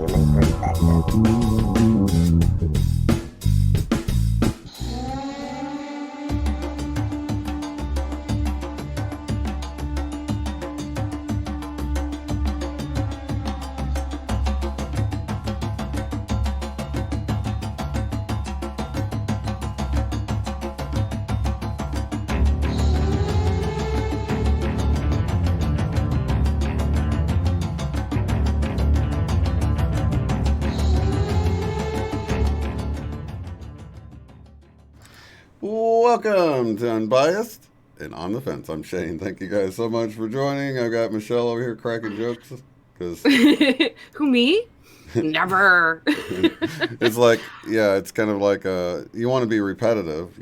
different perspectives. Welcome to Unbiased and On the Fence. I'm Shane. Thank you guys so much for joining. I've got Michelle over here cracking jokes because Who, me? Never. it's like, yeah, it's kind of like you want to be repetitive,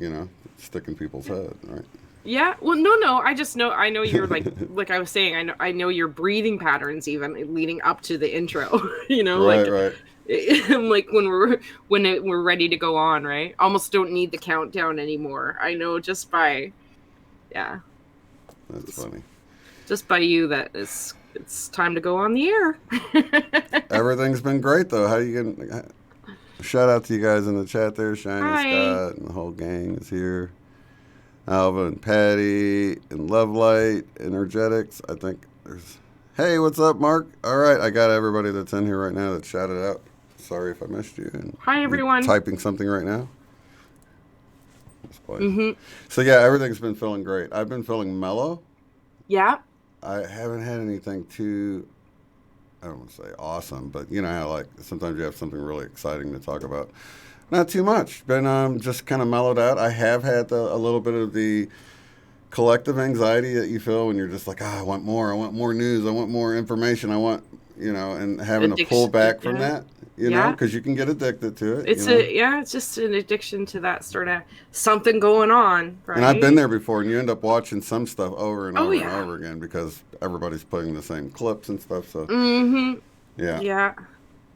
stick in people's head, right? Yeah. Well, no. I know you're like I was saying. I know your breathing patterns even leading up to the intro. Right. I'm like when we're ready to go on, right? Almost don't need the countdown anymore. I know just by, yeah. That's funny. Just by you that it's time to go on the air. Everything's been great though. How you getting? Shout out to you guys in the chat there. Shiny Hi. Scott and the whole gang is here. Alva and Patty and Lovelight, Energetics. I think there's. Hey, what's up, Mark? All right, I got everybody that's in here right now that shouted out. Sorry if I missed you. And hi, everyone. Typing something right now. Mm-hmm. So yeah, everything's been feeling great. I've been feeling mellow. Yeah. I haven't had anything too, I don't want to say awesome, but you know how like sometimes you have something really exciting to talk about. Not too much. Been just kind of mellowed out. I have had a little bit of the collective anxiety that you feel when you're just like, I want more news, I want more information, I want, and having to pull back from that, because you can get addicted to it. It's just an addiction to that sort of something going on, right? And I've been there before, and you end up watching some stuff over and over and over again because everybody's putting the same clips and stuff. So, yeah.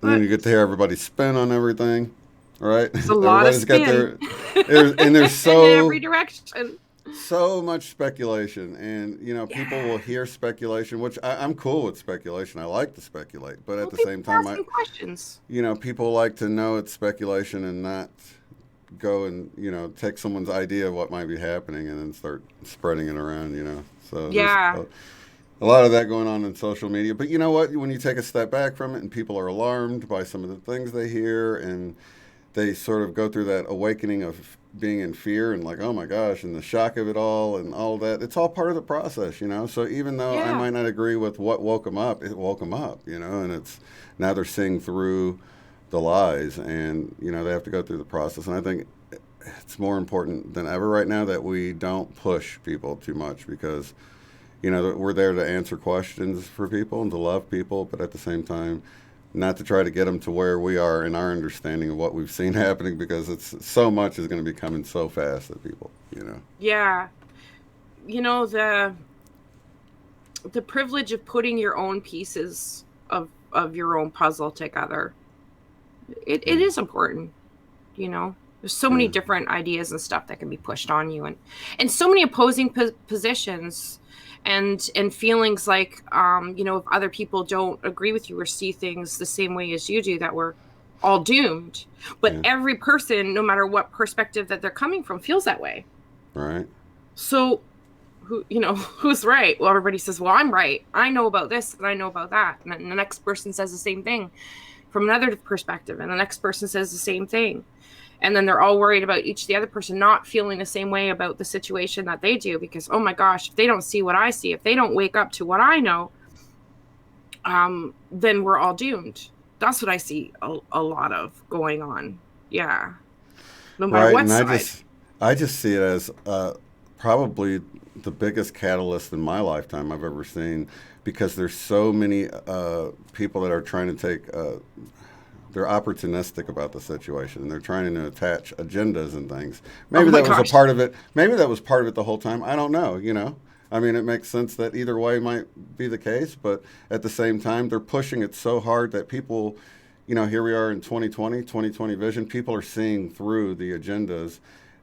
And then you get to hear everybody spin on everything, right? It's a lot of spin. And there's so in every direction. So much speculation, and people will hear speculation, which I'm cool with speculation. I like to speculate, but at the same time, questions. People like to know it's speculation and not go and take someone's idea of what might be happening and then start spreading it around. So yeah, a lot of that going on in social media. But you know what? When you take a step back from it, and people are alarmed by some of the things they hear, and they sort of go through that awakening of being in fear and like, oh my gosh, and the shock of it all and all that. It's all part of the process, So even though I might not agree with what woke them up, it woke them up, and it's now they're seeing through the lies, and they have to go through the process. And I think it's more important than ever right now that we don't push people too much because we're there to answer questions for people and to love people, but at the same time not to try to get them to where we are in our understanding of what we've seen happening, because it's so much is going to be coming so fast at people, Yeah. The privilege of putting your own pieces of your own puzzle together. It is important, There's so many different ideas and stuff that can be pushed on you, and so many opposing positions. And feelings like, if other people don't agree with you or see things the same way as you do, that we're all doomed. But every person, no matter what perspective that they're coming from, feels that way. Right. So, who's right? Well, everybody says, well, I'm right. I know about this and I know about that. And then the next person says the same thing from another perspective. And the next person says the same thing. And then they're all worried about the other person not feeling the same way about the situation that they do, because, oh my gosh, if they don't see what I see, if they don't wake up to what I know, then we're all doomed. That's what I see a lot of going on. Yeah. No matter what side. I just see it as probably the biggest catalyst in my lifetime I've ever seen, because there's so many people that are trying to take they're opportunistic about the situation, and they're trying to attach agendas and things. Maybe that was a part of it. Maybe that was part of it the whole time. I don't know, I mean, it makes sense that either way might be the case, but at the same time, they're pushing it so hard that people, here we are in 2020 vision, people are seeing through the agendas,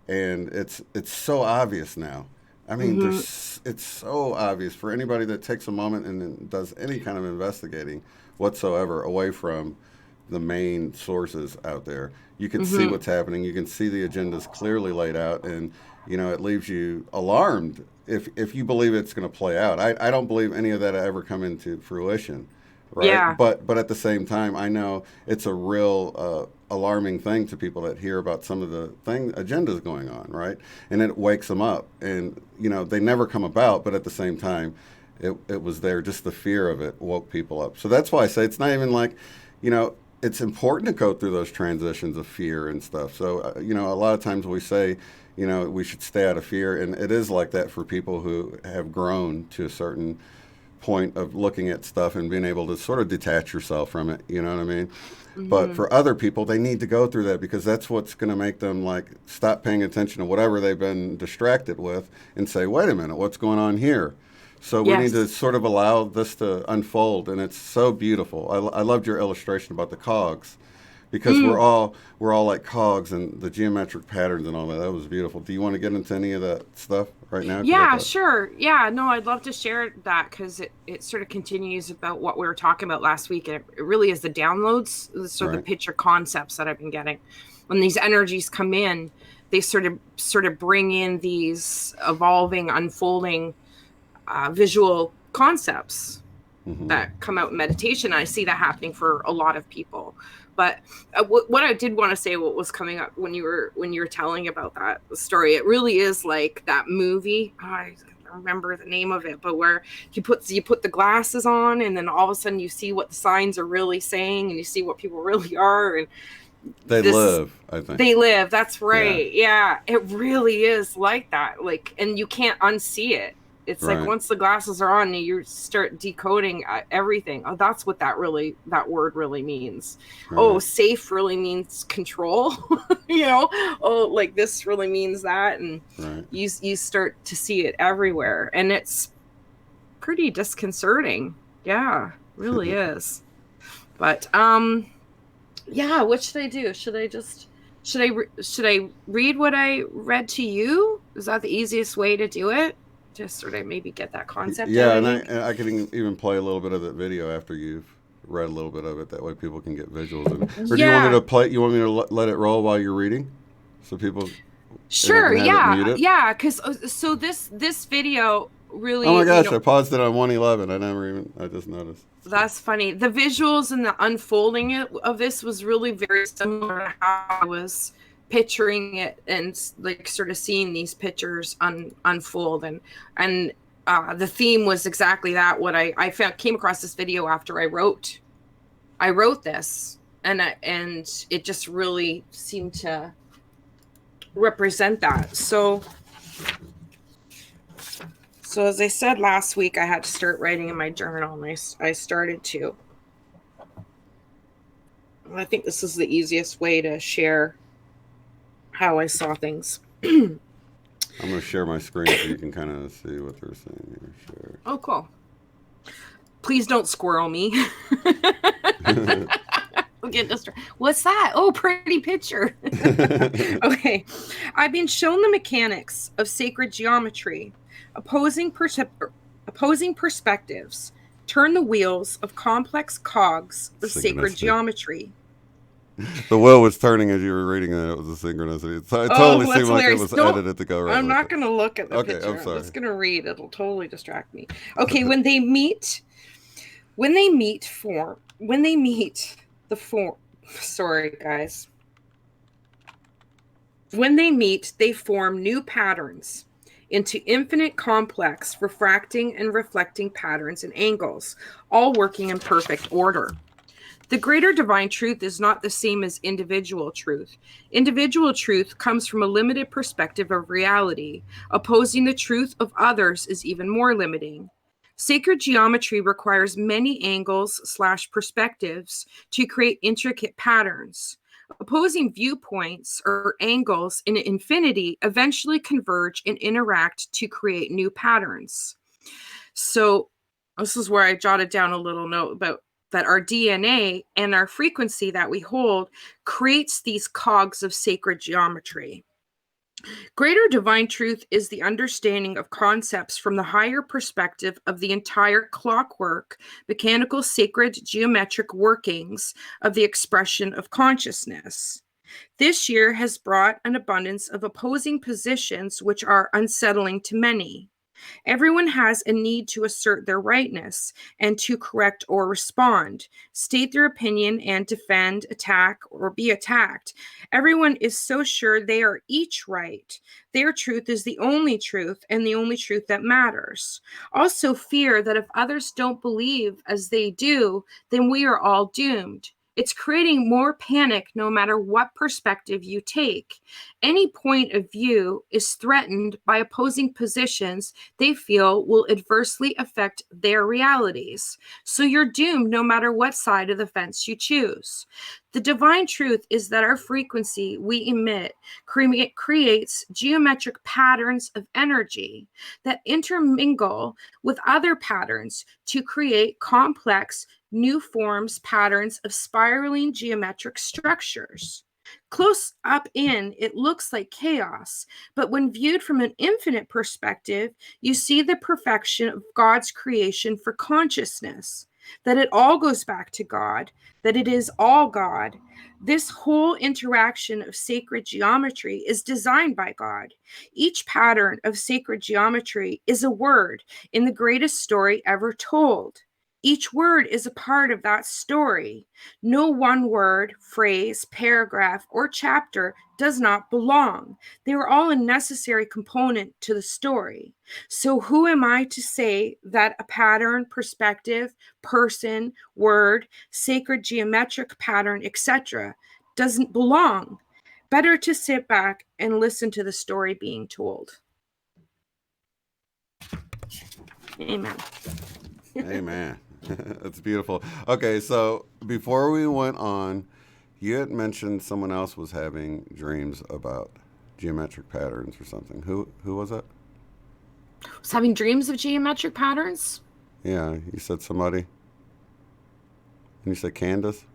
and it's so obvious now. I mean, it's so obvious for anybody that takes a moment and does any kind of investigating whatsoever away from the main sources out there. You can see Mm-hmm. what's happening. You can see the agendas clearly laid out, and it leaves you alarmed if you believe it's going to play out. I don't believe any of that ever come into fruition, right? Yeah. But at the same time, I know it's a real alarming thing to people that hear about some of the agendas going on, right? And it wakes them up, and they never come about, but at the same time, it was there. Just the fear of it woke people up. So that's why I say it's not even like, it's important to go through those transitions of fear and stuff. So, a lot of times we say, we should stay out of fear. And it is like that for people who have grown to a certain point of looking at stuff and being able to sort of detach yourself from it. You know what I mean? But Mm-hmm. for other people, they need to go through that because that's what's going to make them like stop paying attention to whatever they've been distracted with and say, wait a minute, what's going on here? So we need to Yes. sort of allow this to unfold, and it's so beautiful. I loved your illustration about the cogs, because we're Mm. all we're all like cogs and the geometric patterns and all that. That was beautiful. Do you want to get into any of that stuff right now? Because I Yeah, thought, sure. Yeah, no, I'd love to share that because it sort of continues about what we were talking about last week. And it really is the downloads, sort of the right. picture concepts that I've been getting. When these energies come in, they sort of bring in these evolving, unfolding visual concepts Mm-hmm. that come out in meditation. I see that happening for a lot of people. But what I did want to say, what was coming up when you were telling about that story, it really is like that movie. I don't remember the name of it, but where you put the glasses on, and then all of a sudden you see what the signs are really saying, and you see what people really are, and They this is live, I think. they live. That's Yeah. right. Yeah, it really is like that. Like, and you can't unsee it. It's like Right. once the glasses are on, you start decoding everything. Oh, that's what that word really means. Oh, Right. safe really means control. Oh, like this really means that, and Right. you start to see it everywhere, and it's pretty disconcerting. Yeah, really is. But yeah, what should I do? Should I read what I read to you? Is that the easiest way to do it? Just sort of maybe get that concept out, Yeah, I and think. I can even play a little bit of that video after you've read a little bit of it. That way, people can get visuals. Or do you want me Yeah. to play? You want me to let it roll while you're reading, so people, and I Sure. can have it Yeah. muted. Yeah, cuz so this video Oh my really, gosh, I paused it on 111. I just noticed. It's cool. that's funny. The visuals and the unfolding of this was really very similar to how I was picturing it, and like sort of seeing these pictures unfold, and the theme was exactly that. What I found came across this video after I wrote this, and it just really seemed to represent that. So as I said last week, I had to start writing in my journal, and I started to. I think this is the easiest way to share how I saw things. I'm going to share my screen so you can kind of see what they're saying here. Oh, cool. Please don't squirrel me. Share. Get distracted. What's that? Oh, pretty picture. Okay. I've been shown the mechanics of sacred geometry, opposing, opposing perspectives, turn the wheels of complex cogs of sacred Synchronicity. geometry. The wheel was turning as you were reading it. It was a synchronicity. It totally Oh, seemed that's like it hilarious. was Don't. edited to go right I'm with not it. going to look at the Okay, I'm picture. I'm sorry. just going to read. It'll totally distract me. Okay, when they meet, sorry, guys. When they meet, they form new patterns into infinite complex refracting and reflecting patterns and angles, all working in perfect order. The greater divine truth is not the same as individual truth. Individual truth comes from a limited perspective of reality. Opposing the truth of others is even more limiting. Sacred geometry requires many angles/perspectives to create intricate patterns. Opposing viewpoints or angles in infinity eventually converge and interact to create new patterns. So, this is where I jotted down a little note about that our DNA and our frequency that we hold creates these cogs of sacred geometry. Greater divine truth is the understanding of concepts from the higher perspective of the entire clockwork, mechanical, sacred, geometric workings of the expression of consciousness. This year has brought an abundance of opposing positions which are unsettling to many. Everyone has a need to assert their rightness and to correct or respond, state their opinion and defend, attack, or be attacked. Everyone is so sure they are each right. Their truth is the only truth and the only truth that matters. Also, fear that if others don't believe as they do, then we are all doomed. It's creating more panic no matter what perspective you take. Any point of view is threatened by opposing positions they feel will adversely affect their realities. So you're doomed no matter what side of the fence you choose. The divine truth is that our frequency we emit creates geometric patterns of energy that intermingle with other patterns to create complex new forms, patterns of spiraling geometric structures. Close up in, it looks like chaos, but when viewed from an infinite perspective, you see the perfection of God's creation for consciousness, that it all goes back to God, that it is all God. This whole interaction of sacred geometry is designed by God. Each pattern of sacred geometry is a word in the greatest story ever told. Each word is a part of that story. No one word, phrase, paragraph, or chapter does not belong. They are all a necessary component to the story. So, who am I to say that a pattern, perspective, person, word, sacred geometric pattern, etc., doesn't belong? Better to sit back and listen to the story being told. Amen. Amen. That's beautiful. Okay, so before we went on, you had mentioned someone else was having dreams about geometric patterns or something. Who was it? Was having dreams of geometric patterns? Yeah, you said somebody. And you said Candace?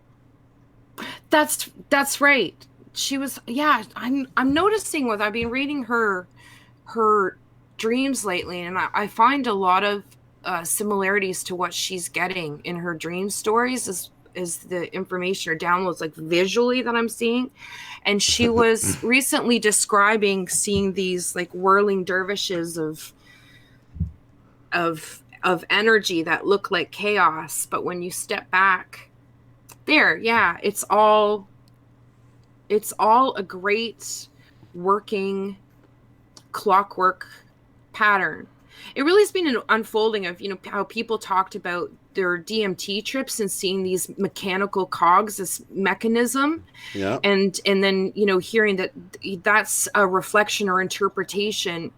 That's right. She was, yeah, I'm noticing with I've been reading her dreams lately, and I find a lot of similarities to what she's getting in her dream stories is the information or downloads like visually that I'm seeing. And she was recently describing seeing these like whirling dervishes of energy that look like chaos, but when you step back, there, yeah, it's all a great working clockwork pattern. It really has been an unfolding of, how people talked about their DMT trips and seeing these mechanical cogs, this mechanism. Yeah. And then, hearing that that's a reflection or interpretation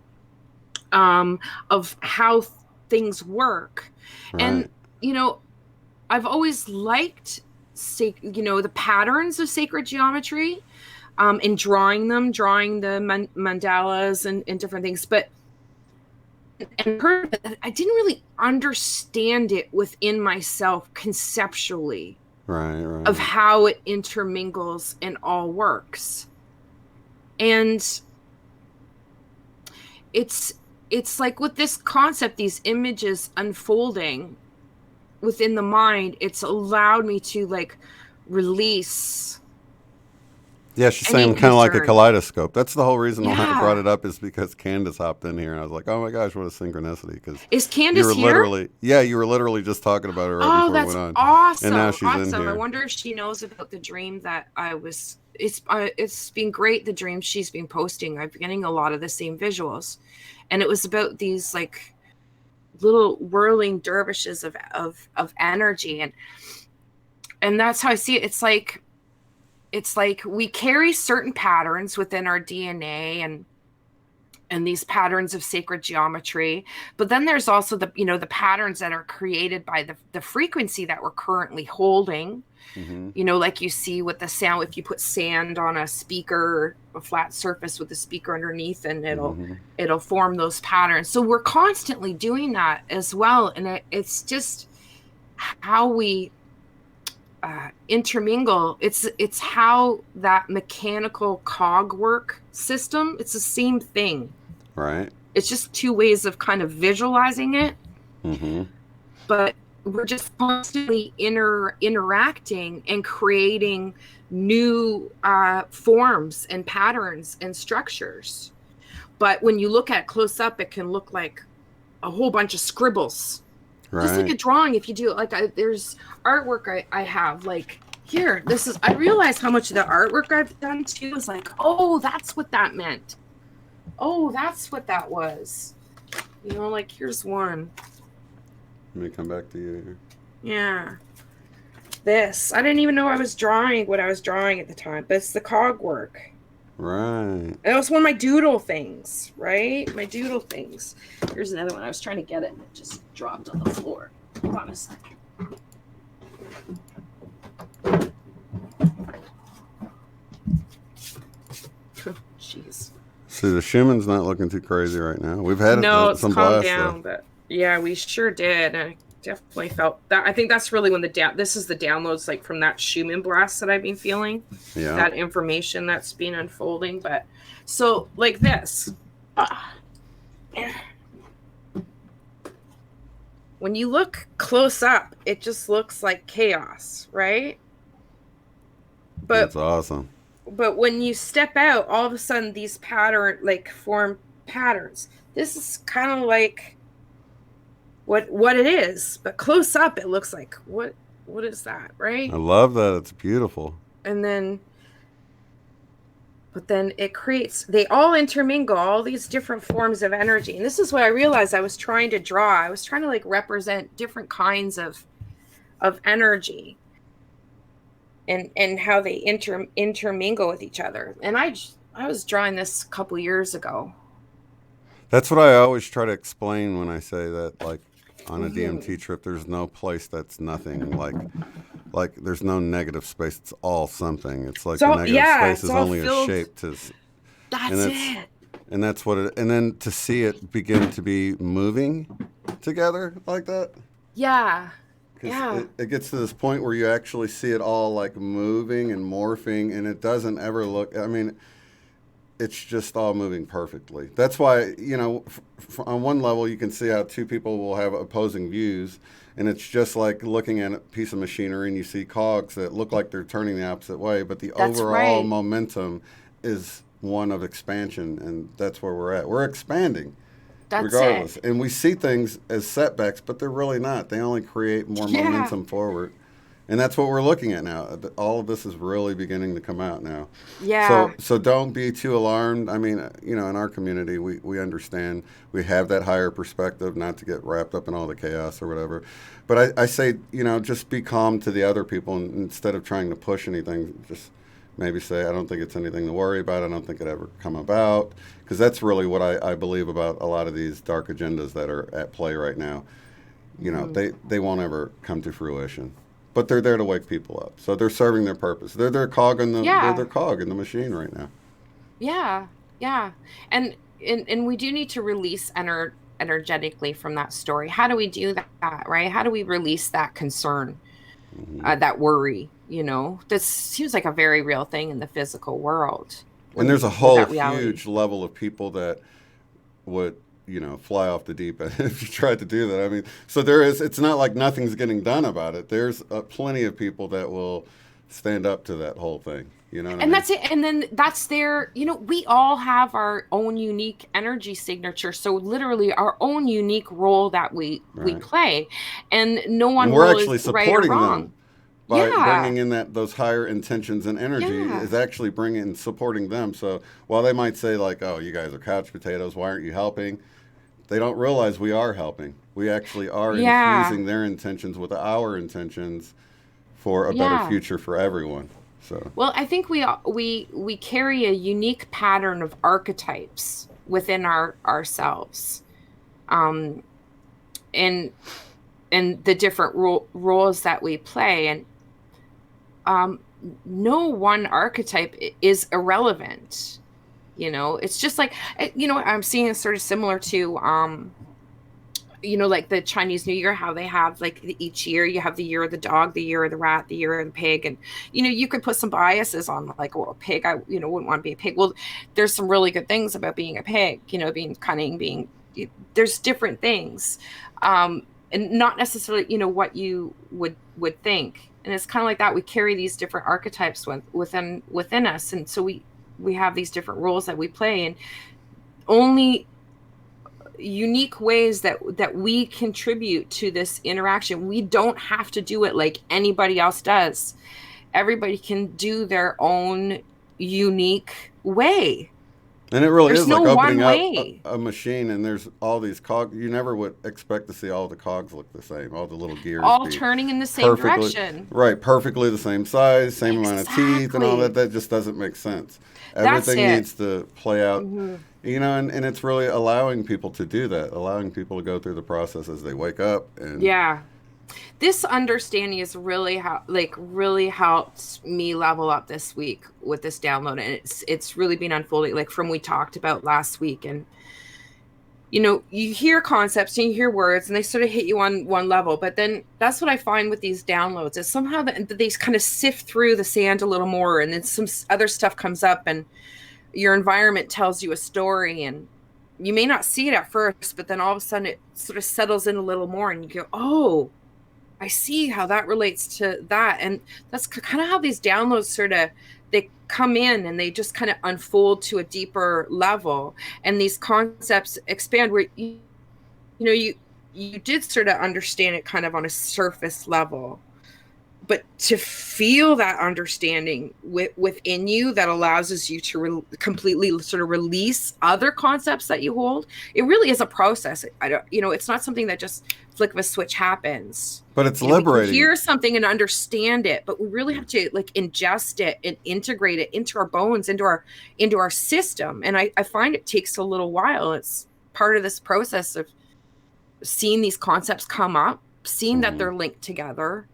of how things work. Right. And, I've always liked, the patterns of sacred geometry, and drawing the mandalas and different things. But I didn't really understand it within myself conceptually, Right. of how it intermingles and all works. And it's like with this concept, these images unfolding within the mind, it's allowed me to like release. Yeah, she's saying kind of like a kaleidoscope. That's the whole reason why I brought it up, is because Candace hopped in here, and I was like, oh my gosh, what a synchronicity. Because is Candace here? You were literally just talking about her right before we went on. Awesome. And now she's in here. I wonder if she knows about the dream that I was, it's been great, the dream she's been posting. I'm getting a lot of the same visuals. And it was about these like little whirling dervishes of energy. And that's how I see it. It's like we carry certain patterns within our DNA and these patterns of sacred geometry. But then there's also the patterns that are created by the frequency that we're currently holding. Mm-hmm. Like you see with the sound, if you put sand on a speaker, a flat surface with the speaker underneath, and it'll form those patterns. So we're constantly doing that as well. And it's just how we intermingle. It's how that mechanical cog work system. It's the same thing. Right. It's just two ways of kind of visualizing it. Mm-hmm. But we're just constantly interacting and creating new forms and patterns and structures. But when you look at close up, it can look like a whole bunch of scribbles. Right. Just like a drawing, if you do it, like there's artwork I have, like here, this is, I realize how much of the artwork I've done too is like, oh, that's what that meant. Oh, that's what that was. You know, like here's one. Let me come back to you here. Yeah. This. I didn't even know I was drawing what I was drawing at the time, but it's the cog work. Right. And it was one of my doodle things, right? My doodle things. Here's another one. I was trying to get it and it just dropped on the floor. Hold on a second. Jeez. See, the Schumann's not looking too crazy right now. We've had it's some calmed blasts, down, though. but yeah, we sure did. I definitely felt that. I think that's really when this is the downloads, like from that Schumann blast that I've been feeling. Yeah. That information that's been unfolding. But so like this. When you look close up, it just looks like chaos, right? But that's awesome. But when you step out, all of a sudden these form patterns. This is kind of like what it is, but close up it looks like what is that, right? I love that. It's beautiful. And then it creates, they all intermingle, all these different forms of energy. And this is what I realized I was trying to draw. I was trying to like represent different kinds of energy and how they intermingle with each other. And I was drawing this a couple years ago. That's what I always try to explain when I say that, like on a DMT trip, there's no place that's nothing. Like there's no negative space. It's all something. It's like the negative space is only a shape to. That's it. And that's what it. And then to see it begin to be moving together like that. Yeah. Yeah. It gets to this point where you actually see it all like moving and morphing, and it doesn't ever look. I mean, it's just all moving perfectly. That's why, you know, on one level, you can see how two people will have opposing views, and it's just like looking at a piece of machinery and you see cogs that look like they're turning the opposite way, but the overall momentum is one of expansion, and that's where we're at. We're expanding. Regardless. And we see things as setbacks, but they're really not. They only create more momentum forward. And that's what we're looking at now. All of this is really beginning to come out now. Yeah. So don't be too alarmed. I mean, you know, in our community, we understand. We have that higher perspective, not to get wrapped up in all the chaos or whatever. But I say, you know, just be calm to the other people, and instead of trying to push anything, just maybe say, I don't think it's anything to worry about. I don't think it ever come about. Because that's really what I believe about a lot of these dark agendas that are at play right now. You know, they won't ever come to fruition. But they're there to wake people up. So they're serving their purpose. They're their cog in the they're their cog in the machine right now. Yeah. Yeah. And we do need to release energetically from that story. How do we do that, right? How do we release that concern, that worry, you know? That seems like a very real thing in the physical world. And there's a whole huge level of people that would, you know, fly off the deep end if you tried to do that. I mean, so it's not like nothing's getting done about it. There's plenty of people that will stand up to that whole thing, you know what I mean? That's it. And then that's their, you know, we all have our own unique energy signature. So literally our own unique role that we play. And no one we're actually supporting right or wrong. Them. By bringing in those higher intentions and energy is actually supporting them. So while they might say like, oh, you guys are couch potatoes, why aren't you helping? They don't realize we are helping. We actually are infusing their intentions with our intentions for a better future for everyone. So well, I think we carry a unique pattern of archetypes within ourselves, and the different roles that we play, and no one archetype is irrelevant. You know, it's just like, you know, I'm seeing it sort of similar to like the Chinese New Year, how they have like each year you have the year of the dog, the year of the rat, the year of the pig. And, you could put some biases on like, well, a pig, I, wouldn't want to be a pig. Well, there's some really good things about being a pig, being cunning, there's different things. And not necessarily, what you would think. And it's kind of like that. We carry these different archetypes within us. And so we have these different roles that we play, and only unique ways that we contribute to this interaction. We don't have to do it like anybody else does. Everybody can do their own unique way. And it really There's is no like opening one up way. a machine, and there's all these cogs. You never would expect to see all the cogs look the same, all the little gears All be turning in the same perfectly, direction. right, perfectly the same size, same amount of teeth, and all that. Exactly. That just doesn't make sense. That's Everything it. needs to play out, Hmm. and it's really allowing people to do that, allowing people to go through the process as they wake up. And Yeah. This understanding is really helped me level up this week with this download, and it's really been unfolding, like from we talked about last week. And you hear concepts and you hear words and they sort of hit you on one level, but then that's what I find with these downloads is somehow that they kind of sift through the sand a little more, and then some other stuff comes up and your environment tells you a story, and you may not see it at first, but then all of a sudden it sort of settles in a little more and you go, oh, I see how that relates to that. And that's kind of how these downloads sort of, they come in and they just kind of unfold to a deeper level, and these concepts expand where you did sort of understand it kind of on a surface level, but to feel that understanding within you that allows you to completely sort of release other concepts that you hold, it really is a process. I don't, it's not something that just flick of a switch happens. but it's We can liberating. hear something and understand it, but we really have to like ingest it and integrate it into our bones, into our system. And I find it takes a little while. It's part of this process of seeing these concepts come up, seeing that they're linked together,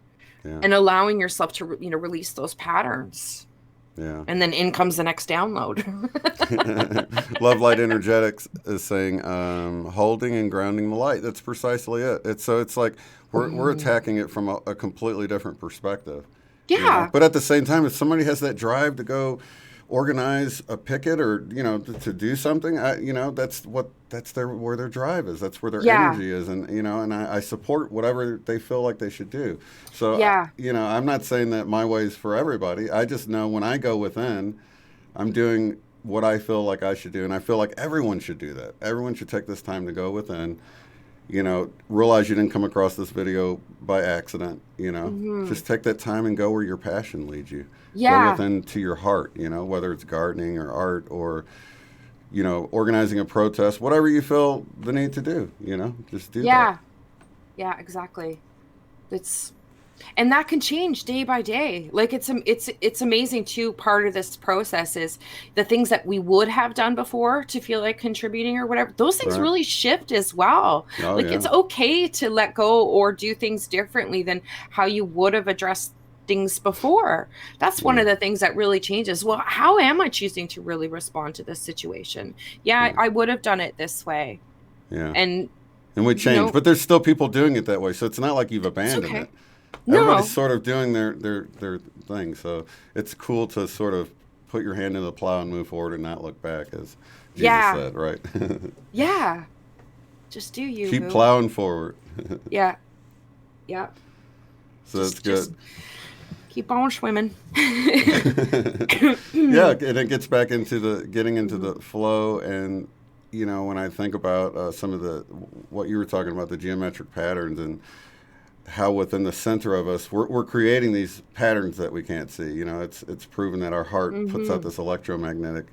Yeah. and allowing yourself to release those patterns. Yeah. And then in comes the next download. Love Light Energetics is saying holding and grounding the light. That's precisely it. It's like we're attacking it from a completely different perspective. Yeah. But at the same time, if somebody has that drive to go organize a picket or to do something, that's where their drive is. That's where their energy is, and I support whatever they feel like they should do. So I'm not saying that my way is for everybody. I just know when I go within, I'm doing what I feel like I should do, and I feel like everyone should do that. Everyone should take this time to go within. Realize you didn't come across this video by accident. Just take that time and go where your passion leads you. Go within to your heart, whether it's gardening or art or, organizing a protest, whatever you feel the need to do, just do that. Yeah, exactly. And that can change day by day. Like it's amazing too. Part of this process is the things that we would have done before to feel like contributing or whatever. Those things really shift as well. It's okay to let go or do things differently than how you would have addressed things before. That's one of the things that really changes. Well, how am I choosing to really respond to this situation? I would have done it this way. Yeah. And we change, but there's still people doing it that way. So it's not like you've abandoned it. Everybody's sort of doing their thing. So it's cool to sort of put your hand in the plow and move forward and not look back, as Jesus said, right? Yeah. Just do you. Keep plowing forward. Yeah. So that's good. Keep on swimming. Yeah, and it gets back into getting into the flow. And when I think about some of what you were talking about, the geometric patterns, and how within the center of us we're creating these patterns that we can't see. It's proven that our heart puts out this electromagnetic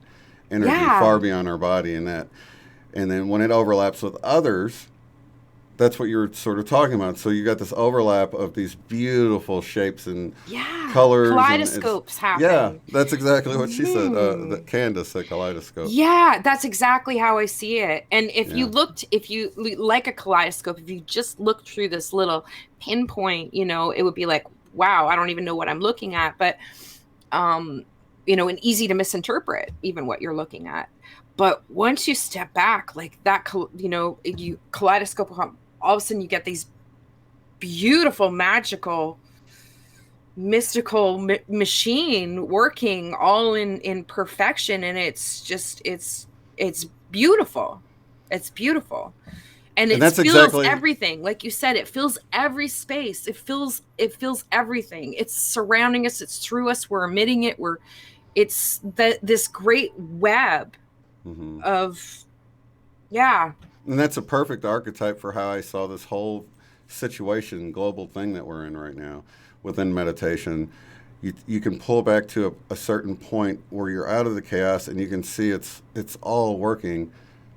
energy far beyond our body, and then when it overlaps with others, that's what you're sort of talking about. So you got this overlap of these beautiful shapes and colors. Kaleidoscopes happen. Yeah, that's exactly what she said. That Candace said kaleidoscope. Yeah, that's exactly how I see it. And if you like a kaleidoscope, if you just looked through this little pinpoint, it would be like, wow, I don't even know what I'm looking at. But, and easy to misinterpret even what you're looking at. But once you step back, like that, you kaleidoscope all of a sudden you get these beautiful, magical, mystical machine working all in perfection, and it's just it's beautiful. It's beautiful. And And it that's feels exactly. everything, like you said, it fills every space. It feels everything. It's surrounding us, it's through us, we're emitting it, it's this great web Mhm. of, yeah. And that's a perfect archetype for how I saw this whole situation, global thing that we're in right now within meditation. You can pull back to a certain point where you're out of the chaos and you can see it's all working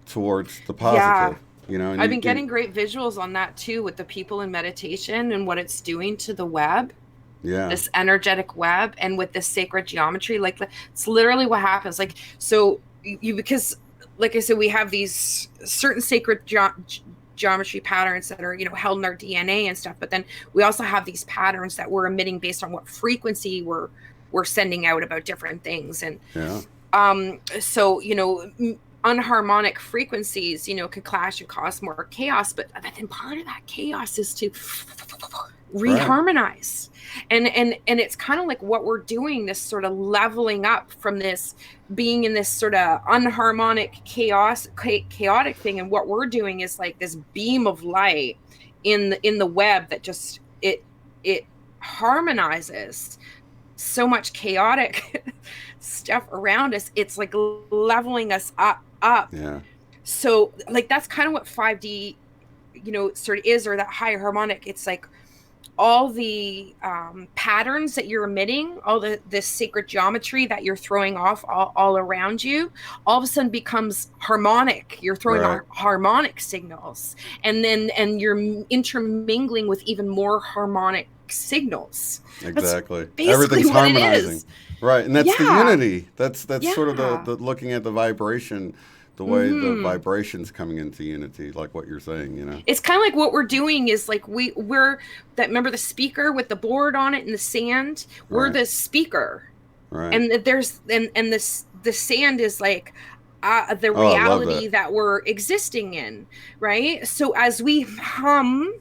towards the Yeah, positive, you know, and I've been getting great visuals on that too, with the people in meditation and what it's doing to the web, yeah, this energetic web, and with this sacred geometry. Like, it's literally what happens. Like, so you because like I said, we have these certain sacred geometry patterns that are, held in our DNA and stuff, but then we also have these patterns that we're emitting based on what frequency we're sending out about different things. And yeah, so, unharmonic frequencies, could clash and cause more chaos, but then part of that chaos is to right, reharmonize. And it's kind of like what we're doing, this sort of leveling up from this being in this sort of unharmonic chaotic thing. And what we're doing is like this beam of light in the web that just it harmonizes so much chaotic stuff around us. It's like leveling us up. yeah, So like that's kind of what 5D, sort of is, or that higher harmonic. It's like all the patterns that you're emitting, all this sacred geometry that you're throwing off all around you, all of a sudden becomes harmonic. You're throwing right, harmonic signals, and you're intermingling with even more harmonic signals. That's exactly. basically Everything's what it harmonizing, is. right, and that's the Yeah. unity. That's sort of Yeah. the looking at the vibration, the way the Hmm. vibrations coming into unity, like what you're saying, you know. It's kind of like what we're doing is like we're that, remember the speaker with the board on it and the sand? We're Right, the speaker. right. And there's and this the sand is like the Oh, I love that. reality that we're existing in, right? So as we hum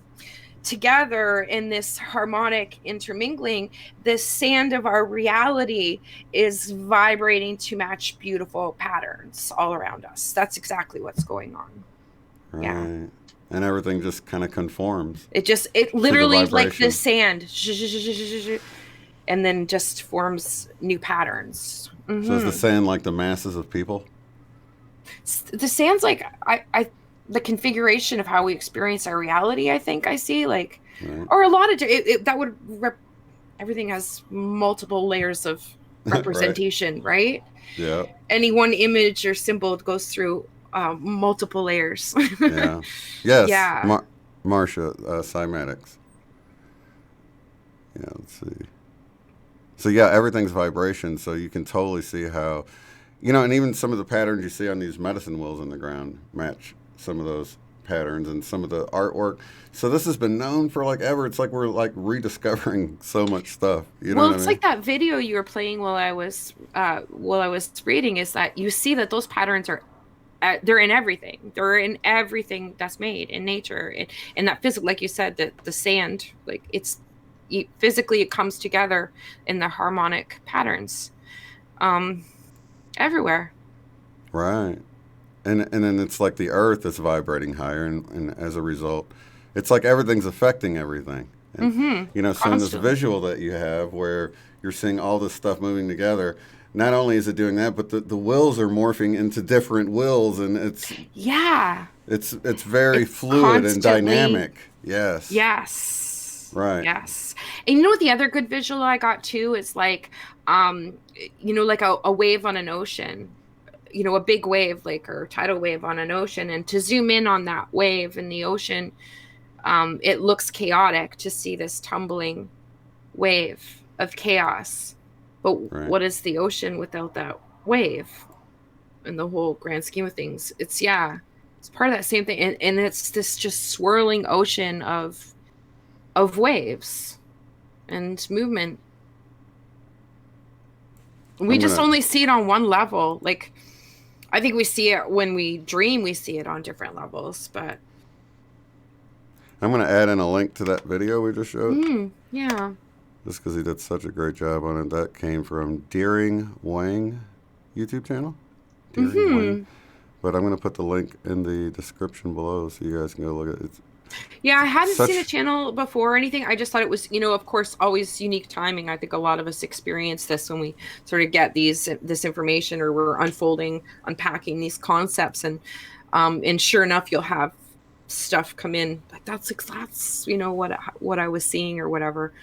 together in this harmonic intermingling, the sand of our reality is vibrating to match beautiful patterns all around us. That's exactly what's going on. Yeah. Right. And everything just kind of conforms It to the literally, like the vibration. sand, and then just forms new patterns. So is the sand like the masses of people? The sand's like, the configuration of how we experience our reality. I think I see, like, Right. or a lot of that would everything has multiple layers of Right. representation, right? Yeah. Any one image or symbol goes through multiple layers. Yeah. Yes. Yeah. Marcia, cymatics. Yeah. Let's see. So yeah, everything's vibration. So you can totally see how, you know, and even some of the patterns you see on these medicine wheels in the ground match some of those patterns and some of the artwork. So this has been known for like ever. It's like we're like rediscovering so much stuff. You know Well, what I it's mean? like that video you were playing while I was reading, is that you see that those patterns are they're in everything. They're in everything that's made in nature. And that physical, like you said, the sand, like physically it comes together in the harmonic patterns um everywhere. Right. And then it's like the earth is vibrating higher, and as a result, it's like everything's affecting everything. And Mm-hmm. you know, so in this Constantly. visual that you have, where you're seeing all this stuff moving together, not only is it doing that, but the wills are morphing into different wills, and Yeah. it's very It's fluid and constantly. dynamic. Yes, Yes. right, Yes. And you know what the other good visual I got too is like, um, like a wave on an ocean, a big wave, like, or tidal wave on an ocean. And to zoom in on that wave in the ocean, it looks chaotic to see this tumbling wave of chaos. But right. what is the ocean without that wave in the whole grand scheme of things? It's part of that same thing. And it's this just swirling ocean of waves and movement. We I'm just gonna. only see it on one level. Like, I think we see it when we dream, we see it on different levels, but I'm going to add in a link to that video we just showed. Yeah. Just because he did such a great job on it. That came from Deering Wang YouTube channel. Deering Wang. But I'm going to put the link in the description below so you guys can go look at it. Yeah, I hadn't seen a channel before or anything. I just thought it was, of course, always unique timing. I think a lot of us experience this when we sort of get this information, or we're unpacking these concepts, and sure enough, you'll have stuff come in like that's what I was seeing or whatever.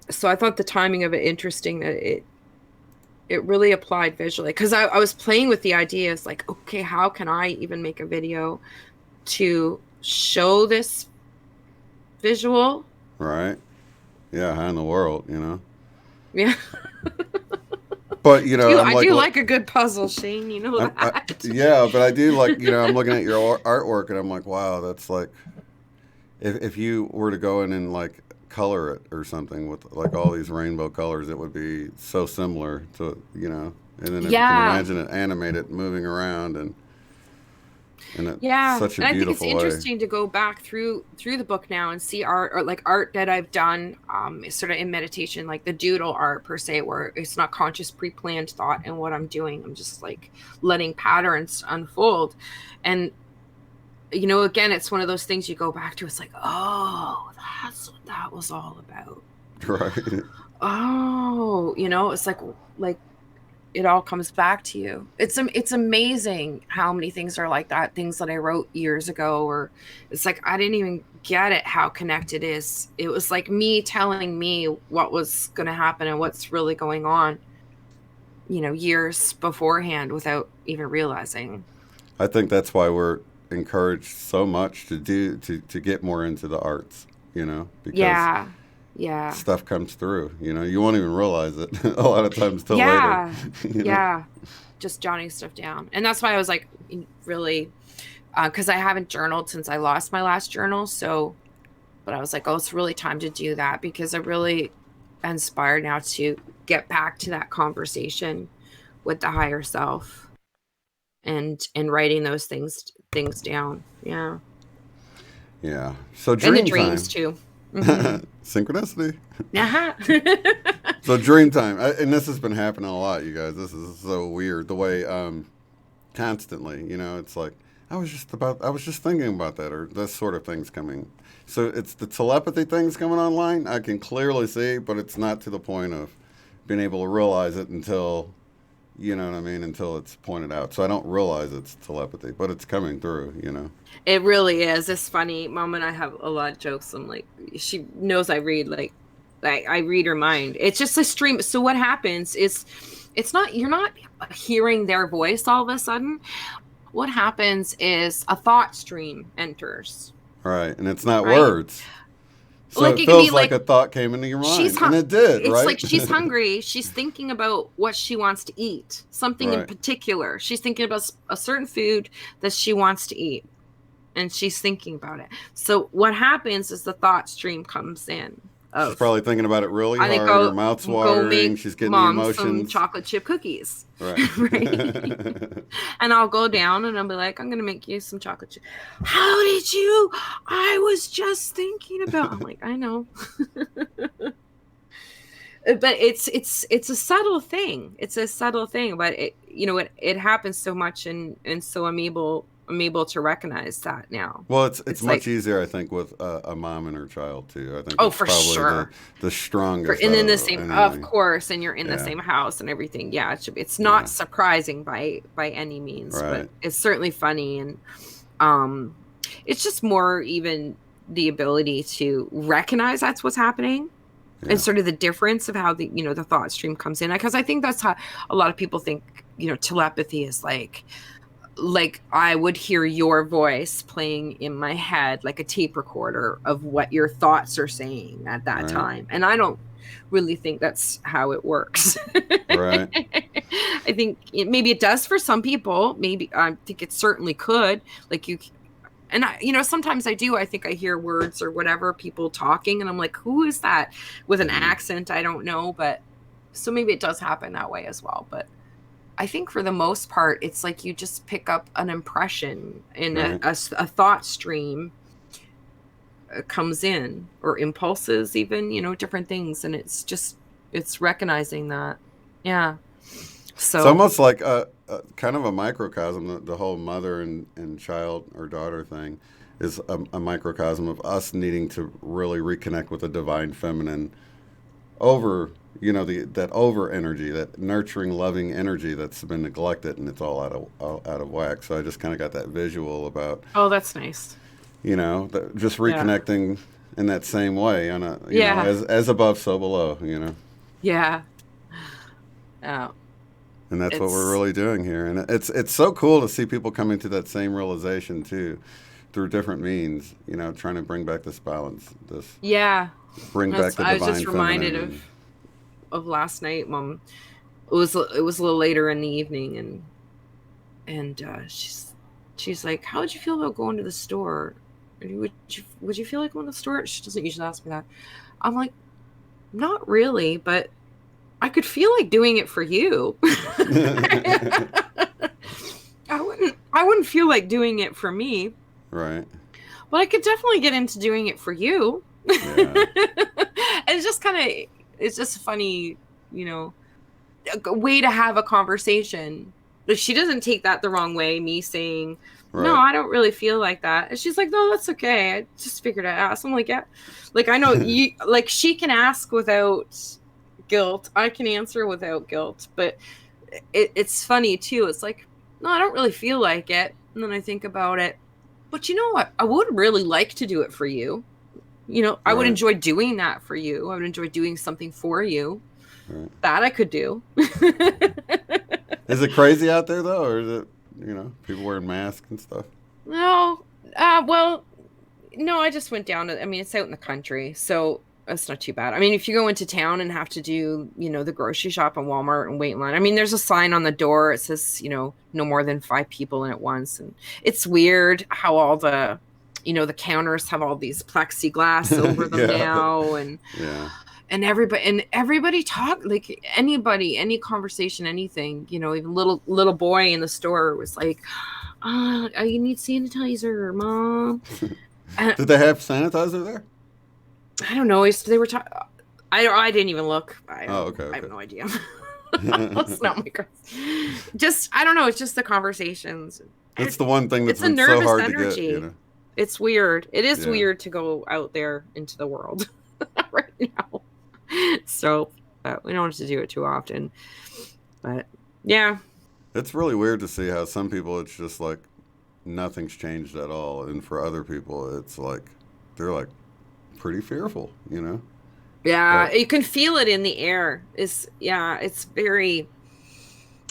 So I thought the timing of it interesting, that it really applied visually, because I was playing with the ideas like, okay, how can I even make a video to show this visual? Right. Yeah, how in the world, Yeah. But, I do like a good puzzle, Shane, that. Yeah, but I do like, I'm looking at your artwork and I'm like, wow, that's like, if you were to go in and like color it or something with like all these rainbow colors, it would be so similar to, and then if you can imagine it animated moving around and such a beautiful way. And I think it's interesting to go back through the book now and see art that I've done, sort of in meditation, like the doodle art per se, where it's not conscious pre-planned thought in what I'm doing. I'm just like letting patterns unfold. And again, it's one of those things you go back to. It's like, oh, that's what that was all about. Right. Oh, it's like it all comes back to you. It's amazing how many things are like that. Things that I wrote years ago, or it's like, I didn't even get it, how connected it is. It was like me telling me what was going to happen and what's really going on, years beforehand without even realizing. I think that's why we're encouraged so much to get more into the arts, because stuff comes through, you won't even realize it a lot of times till later. Just jotting stuff down. And that's why I was like, really, because I haven't journaled since I lost my last journal. But I was like, oh, it's really time to do that, because I really inspired now to get back to that conversation with the higher self and writing those things down. Yeah. So dream and the dreams too. Mm-hmm. Synchronicity. Uh-huh. So dream time, and this has been happening a lot, you guys. This is so weird. The way, constantly, it's like I was just thinking about that, or this sort of thing's coming. So it's the telepathy things coming online. I can clearly see, but it's not to the point of being able to realize it until, until it's pointed out. So I don't realize it's telepathy, but it's coming through, It really is. It's funny. Mom and I have a lot of jokes. I'm like, she knows I read, like I read her mind. It's just a stream. So what happens is, you're not hearing their voice all of a sudden. What happens is a thought stream enters. Right. And it's not words. So like it feels like a thought came into your mind, and it did, it's right? It's like she's hungry. She's thinking about what she wants to eat, something in particular. She's thinking about a certain food that she wants to eat, and she's thinking about it. So what happens is the thought stream comes in. She's probably thinking about it really hard. Her mouth's watering. She's getting the emotions. Some chocolate chip cookies. Right. Right. And I'll go down and I'll be like, I'm going to make you some chocolate chip. How did you? I was just thinking about. I'm like, I know. But it's a subtle thing. It's a subtle thing, but it happens so much, and so I'm able to recognize that now. Well, it's much easier, I think, with a mom and her child too. I think. Oh, for sure. The strongest. And in the same, of course, and you're in the same house and everything. Yeah, it's not surprising by any means, but it's certainly funny, and it's just more even the ability to recognize that's what's happening. And sort of the difference of how the thought stream comes in, because I think that's how a lot of people think telepathy is like I would hear your voice playing in my head like a tape recorder of what your thoughts are saying at that time, and I don't really think that's how it works. Right. I think maybe it does for some people. Maybe I think it certainly could. Like you. And sometimes I think I hear words or whatever, people talking, and I'm like, who is that with an accent? I don't know. But so maybe it does happen that way as well. But I think for the most part, it's like you just pick up an impression in a thought stream, comes in, or impulses, even, different things. And it's recognizing that. Yeah. It's So, almost like kind of a microcosm. The whole mother and child or daughter thing is a microcosm of us needing to really reconnect with the divine feminine over, that over energy, that nurturing, loving energy that's been neglected, and it's all out of whack. So I just kind of got that visual about, oh, that's nice. just Yeah. reconnecting in that same way on a, Yeah. as above, so below. Yeah. Uh, And that's what we're it's, really doing here. And it's so cool to see people coming to that same realization too, through different means. Trying to bring back this balance, this yeah. bring back the I was just divine reminded feminine. of, And last night. Mom, it was a little later in the evening, and she's like, "How would you feel about going to the store? Would you feel like going to the store?" She doesn't usually ask me that. I'm like, "Not really, but I could feel like doing it for you." I wouldn't feel like doing it for me, right, but I could definitely get into doing it for you. yeah, And it's just funny, a way to have a conversation. Like, she doesn't take that the wrong way, me saying, "No, right. I don't really feel like that." And she's like, "No, that's okay. I just figured I'd ask." I'm like, "Yeah." Like, I know you, like, she can ask without guilt. I can answer without guilt. But it's funny too. It's like, "No, I don't really feel like it." And then I think about it. But you know what? I would really like to do it for you. I would Right, enjoy doing that for you. I would enjoy doing something for you right. that I could do. Is it crazy out there though, or is it people wearing masks and stuff? No, well, no, I just went down to, I mean, it's out in the country, so it's not too bad. I mean, if you go into town and have to do, the grocery shop in Walmart and wait in line, I mean, there's a sign on the door. It says, no more than 5 people in at once. And it's weird how all the counters have all these plexiglass over them Yeah, now. And yeah. everybody talk, like, anybody, any conversation, anything, even little boy in the store was like, "You need sanitizer, mom." And Did they have sanitizer there? I don't know. They were talking. I didn't even look. Oh, okay, I have okay. no idea. It's not my girl. Just, I don't know. It's just the conversations. That's the one thing that's It's a been so nervous hard to get. energy. It's weird. It is Yeah. weird to go out there into the world right now. So, we don't have to do it too often. But yeah, It's really weird to see how some people it's just like nothing's changed at all, and for other people it's like they're like pretty fearful. yeah, But you can feel it in the air. It's very.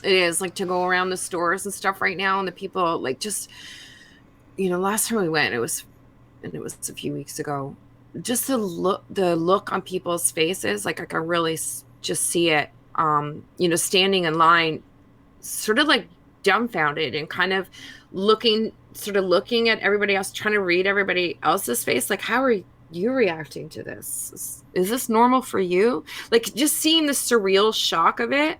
It is, like, to go around the stores and stuff right now, and the people, like, just, last time we went, and it was a few weeks ago. Just the look on people's faces, like, I can really just see it. Standing in line, sort of like dumbfounded, and kind of looking at everybody else, trying to read everybody else's face. Like, how are you reacting to this? Is this normal for you? Like, just seeing the surreal shock of it.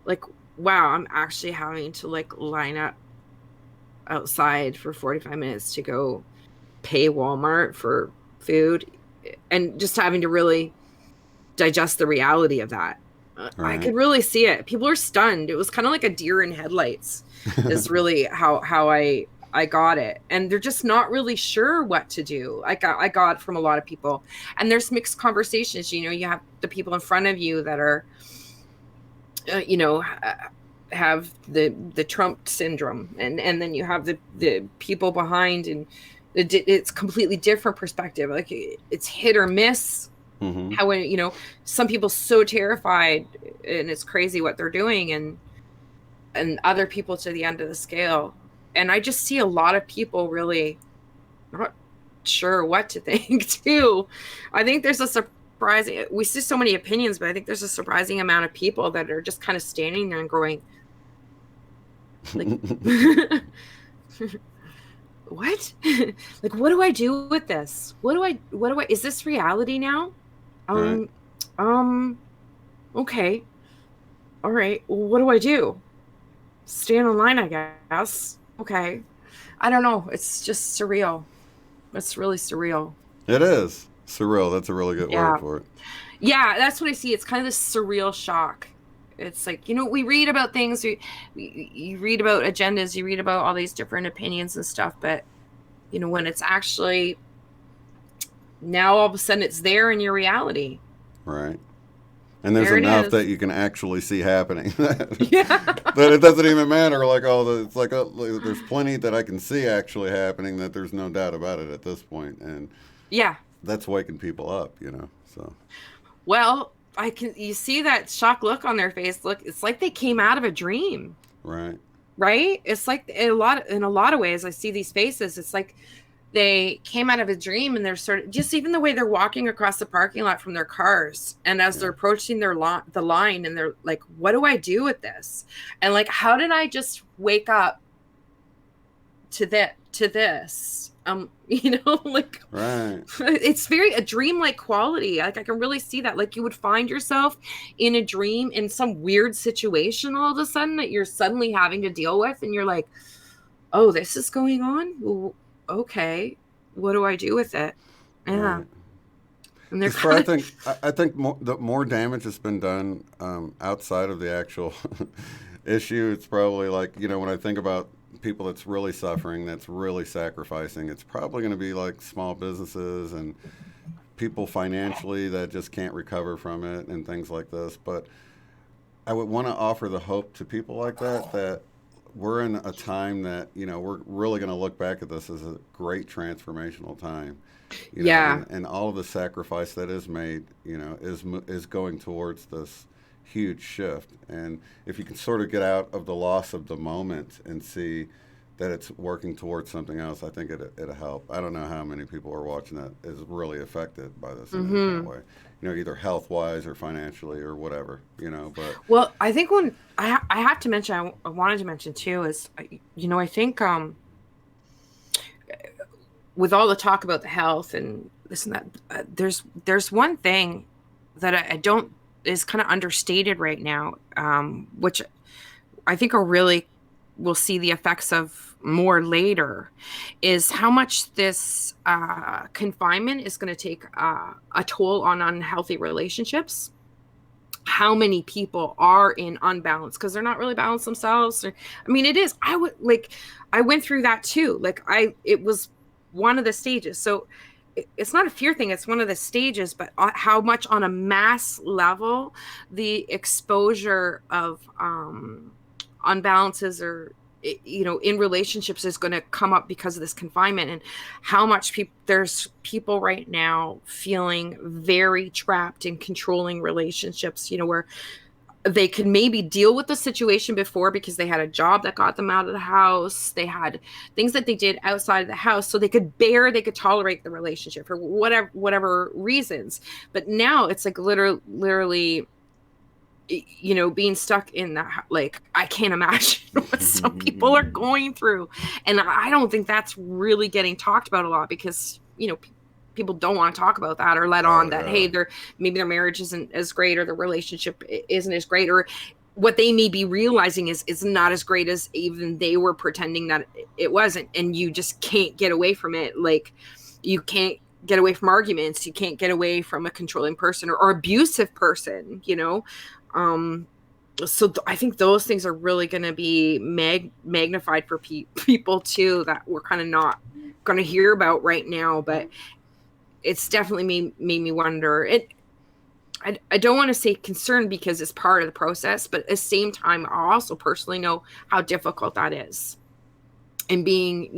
Like, wow, I'm actually having to, like, line up outside for 45 minutes to go pay Walmart for food, and just having to really digest the reality of that. I right. could really see it. People are stunned. It was kind of like a deer in headlights, is really how I got it. And they're just not really sure what to do. I got it from a lot of people. And there's mixed conversations. You have the people in front of you that are, have the Trump syndrome, and then you have the people behind, and it's completely different perspective. Like, it's hit or miss. Mm-hmm. How, some people so terrified, and it's crazy what they're doing, and other people to the end of the scale. And I just see a lot of people really not sure what to think too. I think there's a surprising, we see so many opinions, but I think there's a surprising amount of people that are just kind of standing there and going, like, what? Like, what do I do with this? Is this reality now? Right. Um, okay. All right. Well, what do I do? Stand in line, I guess. Okay. I don't know. It's just surreal. It's really surreal. It is surreal. That's a really good word Yeah. for it. Yeah, that's what I see. It's kind of this surreal shock. It's like, we read about things, you read about agendas, you read about all these different opinions and stuff, but when it's actually now all of a sudden it's there in your reality. Right. And there's There it enough is. that you can actually see happening Yeah. that it doesn't even matter. Like it's like there's plenty that I can see actually happening that there's no doubt about it at this point, and Yeah. that's waking people up. So Well, you see that shock look on their face. Look, it's like they came out of a dream, right. right? It's like in a lot of ways I see these faces. It's like they came out of a dream, and they're sort of just even the way they're walking across the parking lot from their cars, and as Yeah. they're approaching the line, and they're like, what do I do with this? And like, how did I just wake up to this? Like, Right. it's very a dreamlike quality. Like, I can really see that. Like, you would find yourself in a dream in some weird situation all of a sudden that you're suddenly having to deal with, and you're like, oh, this is going on. Well, okay, what do I do with it? Yeah. Right. And they're Because for I kind of think I think more damage has been done outside of the actual issue. It's probably like when I think about people that's really suffering, that's really sacrificing, it's probably going to be like small businesses and people financially that just can't recover from it and things like this. But I would want to offer the hope to people like that we're in a time that we're really going to look back at this as a great transformational time. yeah. And all of the sacrifice that is made, is going towards this huge shift. And if you can sort of get out of the loss of the moment and see that it's working towards something else, I think it'll help. I don't know how many people are watching that is really affected by this in any kind of way, either health wise or financially or whatever, but Well, I think when I have to mention, I wanted to mention too is, I think with all the talk about the health and this and that, there's one thing that I don't is kind of understated right now, which I think we'll see the effects of more later, is how much this confinement is going to take a toll on unhealthy relationships. How many people are in unbalance because they're not really balanced themselves. It is. I went through that too. Like, it was one of the stages. So it's not a fear thing. It's one of the stages, but how much on a mass level, the exposure of unbalances or in relationships is going to come up because of this confinement, and how much there's people right now feeling very trapped in controlling relationships, where they could maybe deal with the situation before because they had a job that got them out of the house. They had things that they did outside of the house, so they could tolerate the relationship for whatever reasons. But now it's like literally being stuck in that, like, I can't imagine what some people are going through. And I don't think that's really getting talked about a lot because, people don't want to talk about that or let on that, hey, maybe their marriage isn't as great or the relationship isn't as great, or what they may be realizing is not as great as even they were pretending that it wasn't. And you just can't get away from it. Like, you can't get away from arguments. You can't get away from a controlling person or abusive person, so I think those things are really going to be magnified for people too, that we're kind of not going to hear about right now, but it's definitely made me wonder. I don't want to say concerned because it's part of the process, but at the same time, I also personally know how difficult that is, and being,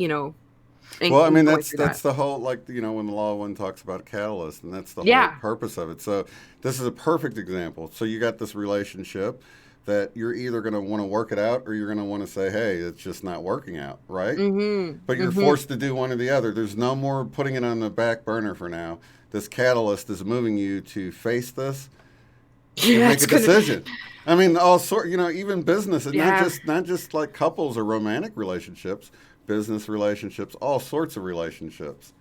well, I mean, that's the whole, like, when the Law of One talks about catalyst, and that's the whole purpose of it. So this is a perfect example. So you got this relationship that you're either going to want to work it out or you're going to want to say, hey, it's just not working out, right? But you're forced to do one or the other. There's no more putting it on the back burner for now. This catalyst is moving you to face this and make a decision. I mean, all sort, even business, and not just like couples or romantic relationships, business relationships, all sorts of relationships.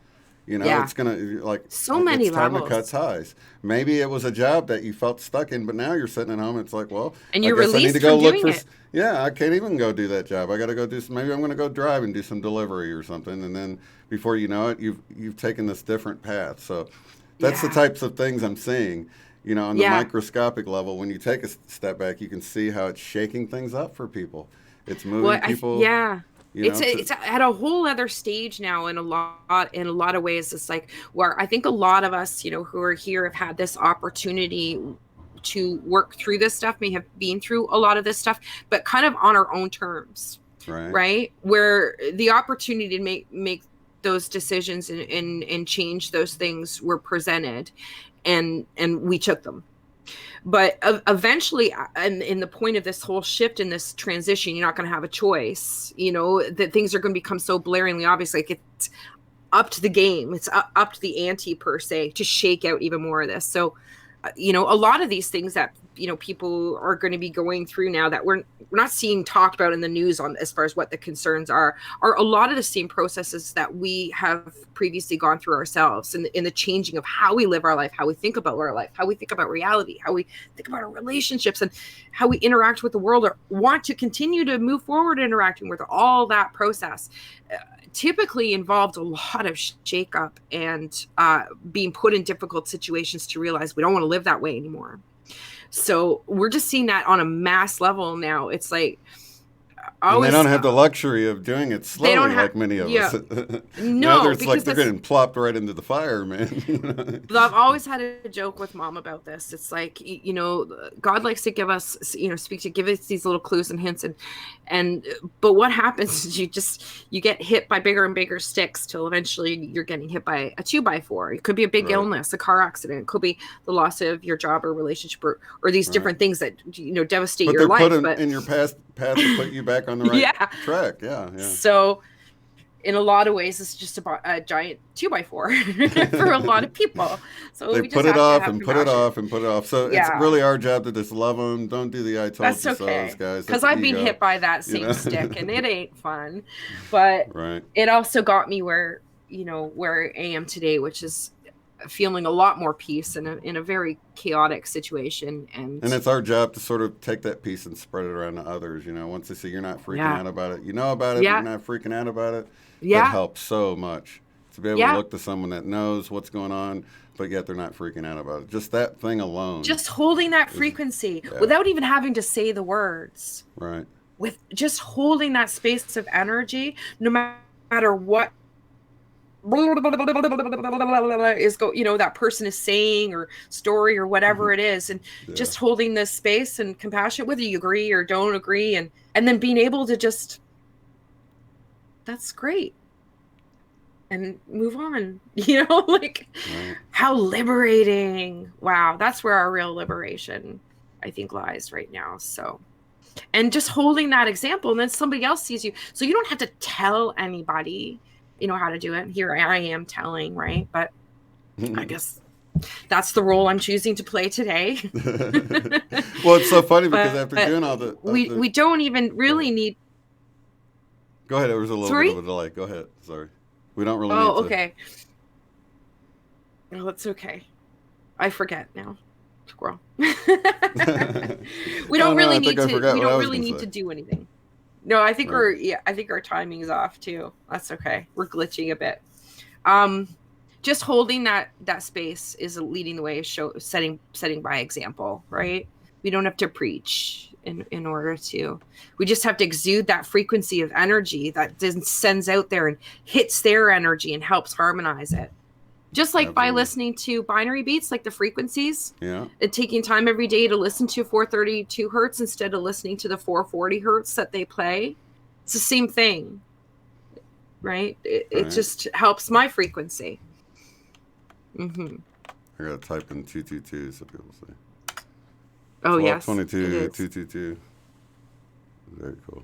You know, Yeah. it's gonna like So it's many time to cut levels. ties. Maybe it was a job that you felt stuck in, but now you're sitting at home. And it's like, well, And I you're guess I need to released go from look doing for. it. Yeah, I can't even go do that job. I got to go do some. Maybe I'm going to go drive and do some delivery or something. And then before you know it, you've taken this different path. So that's the Yeah. types of things I'm seeing. You know, on the Yeah. microscopic level, when you take a step back, you can see how it's shaking things up for people. It's Well, moving people, yeah. you know, to It's at a whole other stage now in a lot of ways. It's like where I think a lot of us, who are here have had this opportunity to work through this stuff, may have been through a lot of this stuff, but kind of on our own terms, right. right? Where the opportunity to make those decisions and change those things were presented, and we took them. But eventually, and in the point of this whole shift in this transition, you're not going to have a choice, that things are going to become so blaringly obvious. Like, it's up to the game, it's up to the ante, per se, to shake out even more of this. So a lot of these things that people are going to be going through now that we're not seeing talked about in the news, on as far as what the concerns are a lot of the same processes that we have previously gone through ourselves, in the changing of how we live our life, how we think about our life, how we think about reality, how we think about our relationships, and how we interact with the world, or want to continue to move forward interacting with. All that process typically involved a lot of shakeup and being put in difficult situations to realize we don't want to live that way anymore. So we're just seeing that on a mass level now. It's like, And they don't always, have the luxury of doing it they don't slowly have, like many of yeah, us. Now no, there's like because they're that's, getting plopped right into the fire, man. but I've always had a joke with Mom about this. It's like, God likes to give us, give us these little clues and hints, and but what happens is you get hit by bigger and bigger sticks till eventually you're getting hit by a 2x4. It could be a big Right. illness, a car accident. It could be the loss of your job or relationship, or these Right. different things that devastate But your they're put life. But in your path to put you back on the right yeah, track. Yeah, yeah. so in a lot of ways, it's just about a giant 2x4 for a lot of people. So They we just put it have to off have and put it compassion. off and put it off. So it's Yeah, really our job to just love them. Don't do the "I told that's you so"s, okay. guys. Because That's I've been ego. hit by that You same know. stick, and it ain't fun. But Right. it also got me where I am today, which is feeling a lot more peace in a very chaotic situation. And And it's our job to sort of take that piece and spread it around to others. You know, once they see you're not freaking yeah, out about it, you know about it, but you're yeah, not freaking out about it. That yeah, helps so much to be able to yeah. look to someone that knows what's going on, but yet they're not freaking out about it. Just that thing alone Just holding that is, frequency yeah, without even having to say the words, right, with just holding that space of energy, no matter what that person is saying, or story, or whatever it is, and yeah, just holding this space and compassion, whether you agree or don't agree, and then being able to just, that's great, and move on. Like, right. how liberating. Wow, that's where our real liberation, I think, lies right now. So, and just holding that example, and then somebody else sees you, so you don't have to tell anybody how to do it. Here I am telling, right? But I guess that's the role I'm choosing to play today. Well, it's so funny because But after doing all we don't even go really ahead. need. Go ahead. There was a little bit Sorry. of a delay. Go ahead. Sorry. We don't really need Oh, to. okay. Oh, that's okay. I forget now. Squirrel. We Oh don't no, really I think need I to. forgot We what I don't was really going to need say. to do anything. No, I think Right. I think our timing is off too. That's okay. We're glitching a bit. Um, just holding that space is leading the way, setting by example, right? We don't have to preach in order to. We just have to exude that frequency of energy that then sends out there and hits their energy and helps harmonize it. Just like by Absolutely. listening to binary beats, like the frequencies, Yeah. and taking time every day to listen to 432 hertz instead of listening to the 440 hertz that they play. It's the same thing, right? It Right. just helps my frequency. Mm-hmm. I got to type in 222 so people say. Oh, yes, it 1222 is. 222. Very cool.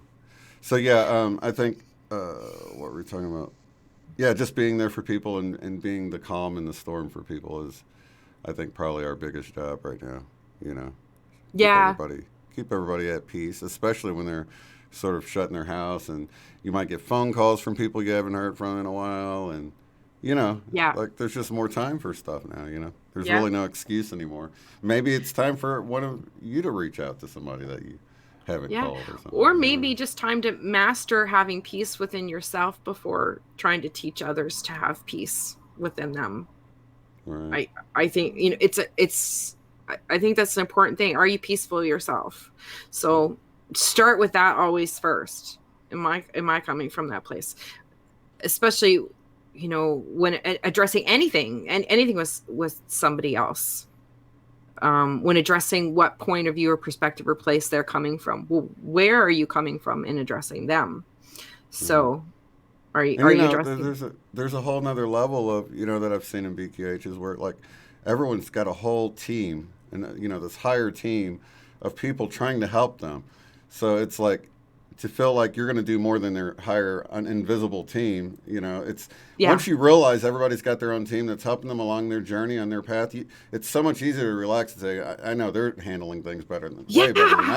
So yeah, I think what were we talking about? Yeah, just being there for people and being the calm in the storm for people is, I think, probably our biggest job right now. You know, keep Yeah. everybody keep everybody at peace, especially when they're sort of shut in their house, and you might get phone calls from people you haven't heard from in a while, and You know, Yeah. like there's just more time for stuff now, you know. There's Yeah. really no excuse anymore. Maybe it's time for one of you to reach out to somebody that you haven't Yeah. called or something. Or You know? maybe just time to master having peace within yourself before trying to teach others to have peace within them. Right. I think, I think that's an important thing. Are you peaceful yourself? So start with that always first. Am I coming from that place? Especially, when addressing anything and anything with somebody else. When addressing what point of view or perspective or place they're coming from. Well, where are you coming from in addressing them? Right. So are you And are you you know, addressing? there's a whole nother level of that I've seen in BQHs where like everyone's got a whole team and this higher team of people trying to help them. So it's like to feel like you're going to do more than their higher invisible team. It's Yeah. once you realize everybody's got their own team that's helping them along their journey on their path. It's so much easier to relax and say, I know they're handling things way better than Yeah.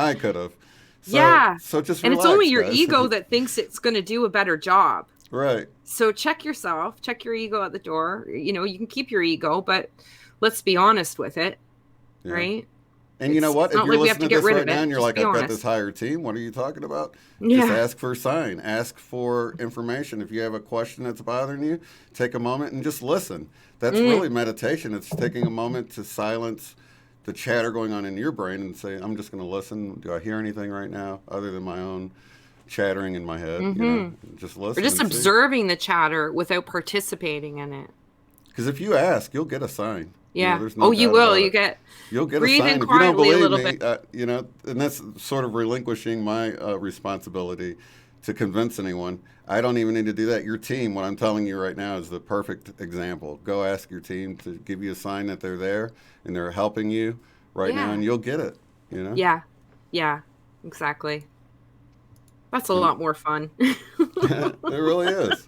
I could have. So Yeah. so just And it's only relax, your guys. ego that thinks it's going to do a better job. Right. So check yourself, check your ego at the door. You can keep your ego, but let's be honest with it, Yeah. right? And you know It's what? If not you're like we have listening to to get this rid right of now it. and you're Just like, be I've got this honest. higher team, what are you talking about? Just Yeah. ask for a sign. Ask for information. If you have a question that's bothering you, take a moment and just listen. That's Mm. really meditation. It's taking a moment to silence the chatter going on in your brain and say, I'm just going to listen. Do I hear anything right now other than my own chattering in my head? Mm-hmm. Just Or listen just and see. observing the chatter without participating in it. Because if you ask, you'll get a sign. Yeah. There's no Oh, you doubt will. about You it. get You'll get a breathe in sign. If you don't quietly a believe little me, bit. and that's sort of relinquishing my responsibility to convince anyone. I don't even need to do that. Your team, what I'm telling you right now, is the perfect example. Go ask your team to give you a sign that they're there and they're helping you right now, Yeah. and you'll get it. Yeah. Yeah. Exactly. That's a And lot more fun. it really is.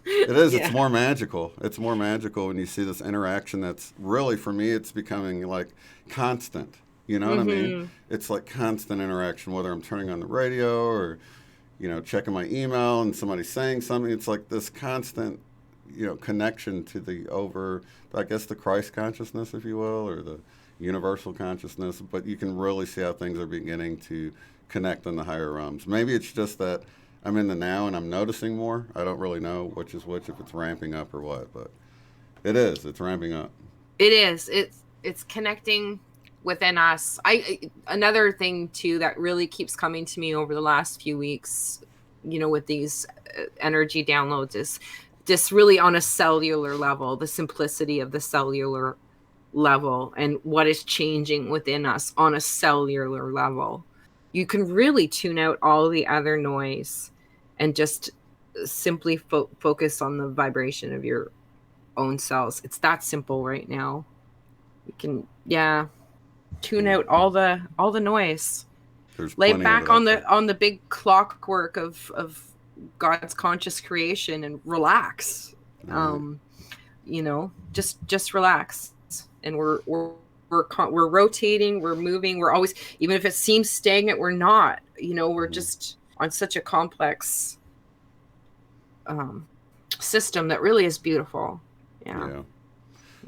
It is. It's Yeah. more magical. It's more magical when you see this interaction that's really, for me, it's becoming like constant. You know what I mean? Mm-hmm. It's like constant interaction, whether I'm turning on the radio or, checking my email and somebody's saying something. It's like this constant, connection to I guess, the Christ consciousness, if you will, or the universal consciousness. But you can really see how things are beginning to connect in the higher realms. Maybe it's just that I'm in the now and I'm noticing more. I don't really know which is which, if it's ramping up or what, but it is. It's ramping up. It is. It's connecting within us. Another thing too that really keeps coming to me over the last few weeks, with these energy downloads is just really on a cellular level, the simplicity of the cellular level and what is changing within us on a cellular level. You can really tune out all the other noise and just simply focus on the vibration of your own cells. It's that simple right now. You can, yeah, tune Yeah. out all the noise. There's Lay plenty of back it on out the there. on the big clockwork of God's conscious creation and relax. All right. Just relax. And we're rotating, we're moving, we're always, even if it seems stagnant, we're not. We're Mm-hmm. just on such a complex um, system that really is beautiful. Yeah. Yeah.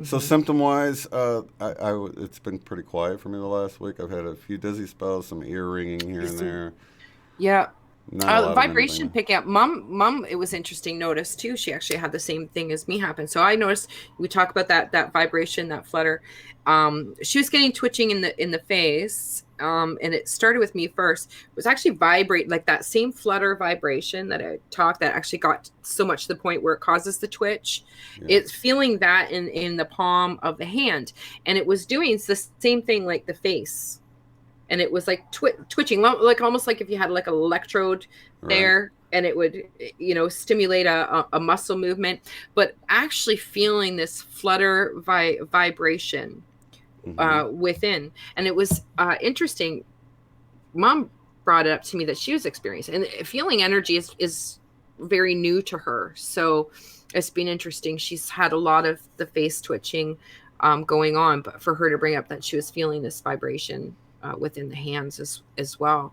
So Hmm. symptom wise, it's been pretty quiet for me the last week. I've had a few dizzy spells, some ear ringing here and there. Yeah. Not a lot of Vibration anything. picking up. Mom, it was interesting. Notice too. She actually had the same thing as me happen. So I noticed we talk about that vibration, that flutter. She was getting twitching in the face. And it started with me first. It was actually vibrate like that same flutter vibration that I talked that actually got so much to the point where it causes the twitch. Yeah. It's feeling that in the palm of the hand, and it was doing the same thing like the face, and it was like twitching, like almost like if you had like an electrode Right. there, and it would stimulate a muscle movement, but actually feeling this flutter vibration Mm-hmm. within. And it was interesting. Mom brought it up to me that she was experiencing, and feeling energy is very new to her, so it's been interesting. She's had a lot of the face twitching going on, but for her to bring up that she was feeling this vibration within the hands as well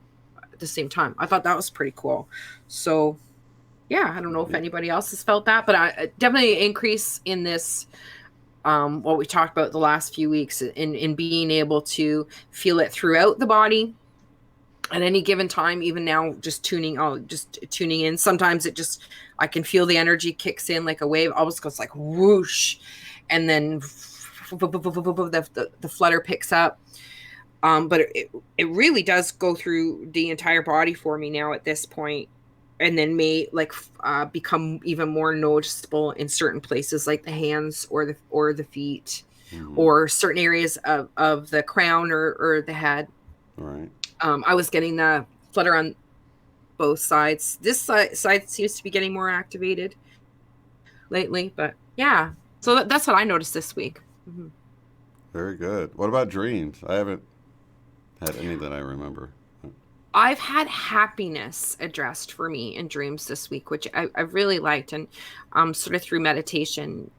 at the same time, I thought that was pretty cool. So Yeah, I don't know if Yeah. anybody else has felt that, but I definitely increase in this, what we talked about the last few weeks, in being able to feel it throughout the body at any given time. Even now, just tuning in. Sometimes it just, I can feel the energy kicks in like a wave, almost goes like whoosh, and then the flutter picks up. But it really does go through the entire body for me now at this point, and then may like become even more noticeable in certain places like the hands or the feet, Mm-hmm. or certain areas of the crown or the head. Right. I was getting the flutter on both sides. This side seems to be getting more activated lately, but yeah. So that's what I noticed this week. Mhm. Very good. What about dreams? I haven't had any that I remember. I've had happiness addressed for me in dreams this week, which I've really liked, and sort of through meditation.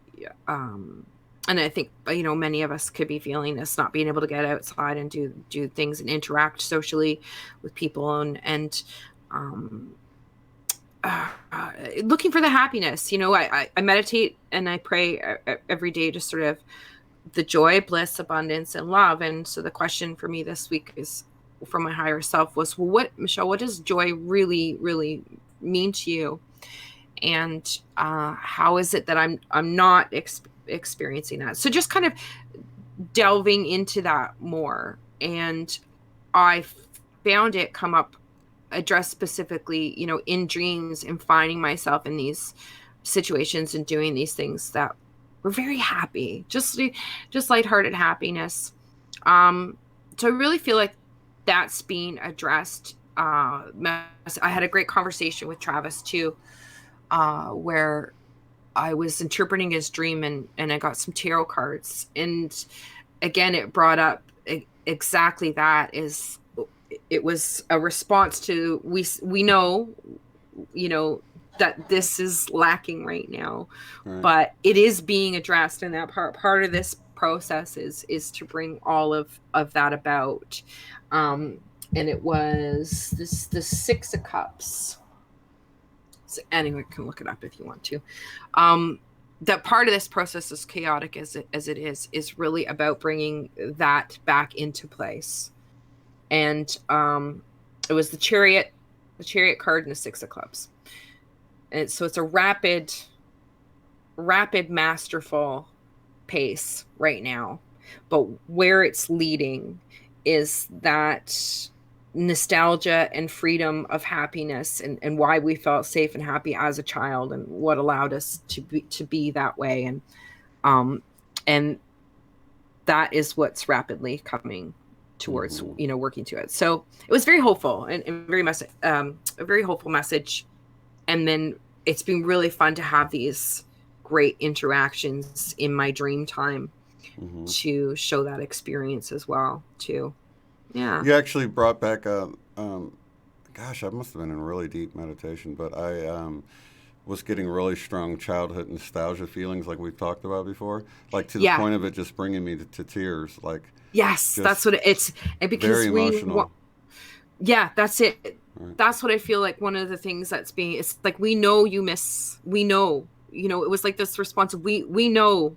Um, and I think, many of us could be feeling this, not being able to get outside and do things and interact socially with people, and um, looking for the happiness. I meditate and I pray every day, just sort of the joy, bliss, abundance, and love. And so the question for me this week is, from my higher self, was, well, Michelle, what does joy really, really mean to you? And how is it that I'm not experiencing that? So just kind of delving into that more. And I found it come up, addressed specifically, in dreams, and finding myself in these situations and doing these things that were very happy, just lighthearted happiness. So I really feel like that's being addressed. I had a great conversation with Travis too, where I was interpreting his dream, and I got some tarot cards, and again it brought up exactly that. Is It was a response to, we know, you know that this is lacking right now, Right. but it is being addressed, and that part of this process is to bring all of that about. um and it was the 6 of Cups. So anyone can look it up if you want to. That part of this process, as chaotic as it is really about bringing that back into place. And it was the chariot card, and the 6 of Clubs. And so it's a rapid, masterful pace right now. But where it's leading is that nostalgia and freedom of happiness, and why we felt safe and happy as a child, and what allowed us to be that way. Um and that is what's rapidly coming towards, Mm-hmm. working to it. So it was very hopeful, and a very hopeful message. And then it's been really fun to have these great interactions in my dream time Mm-hmm. to show that experience as well too. Yeah. You actually brought back a, gosh, I must have been in really deep meditation, but I was getting really strong childhood nostalgia feelings, like we've talked about before, like to the Yeah. point of it just bringing me to tears, like Yes, that's just what it's. And very because emotional. yeah, that's it. Right. That's what I feel like. One of the things that's being, it's like, we know we know, it was like this response of, we know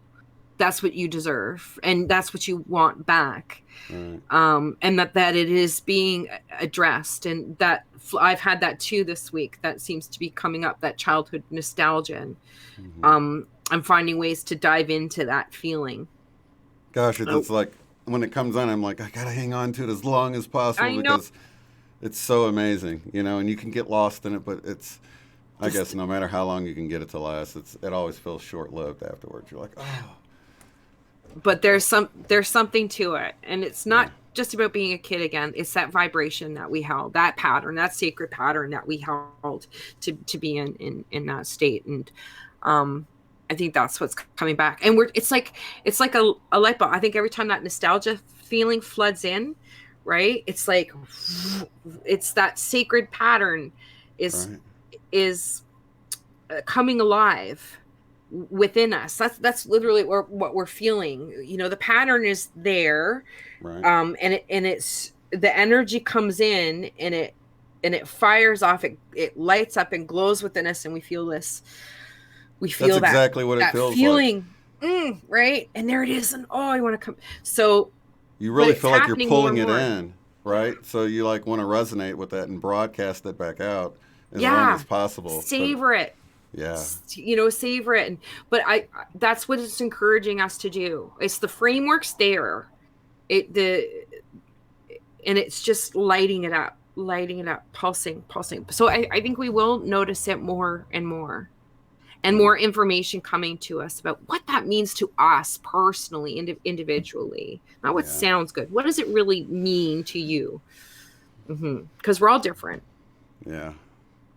that's what you deserve, and that's what you want back. Right. And that it is being addressed, and that I've had that too this week, that seems to be coming up, that childhood nostalgia. And Mm-hmm. I'm finding ways to dive into that feeling. Gosh, Oh, it's like when it comes on, I'm like, I gotta hang on to it as long as possible I know. because it's so amazing, and you can get lost in it, but it's, I guess, Just, no matter how long you can get it to last, it always feels short lived afterwards. You're like, oh, but there's something to it, and it's yeah. not just about being a kid again. It's that vibration that we held, that pattern, that sacred pattern that we held, to be in that state. And um I think that's what's coming back. And it's like a light bulb. I think every time that nostalgia feeling floods in, right, it's like, it's that sacred pattern is Right, is coming alive within us. That's literally what we're feeling. The pattern is there. right. And it's the energy comes in, and it fires off, it lights up and glows within us, and we feel this. We feel That's exactly what it feels feeling, right? And there it is, and I want to come. So you really feel like you're pulling it more. in, right? So you like want to resonate with that and broadcast it back out as long as possible. Savor it. Yeah. Savor it. But that's what it's encouraging us to do. It's the framework's there. And it's just lighting it up, pulsing. So I think we will notice it more and more. And more information coming to us about what that means to us personally, individually. Not what sounds good. What does it really mean to you? Because we're all different. Yeah.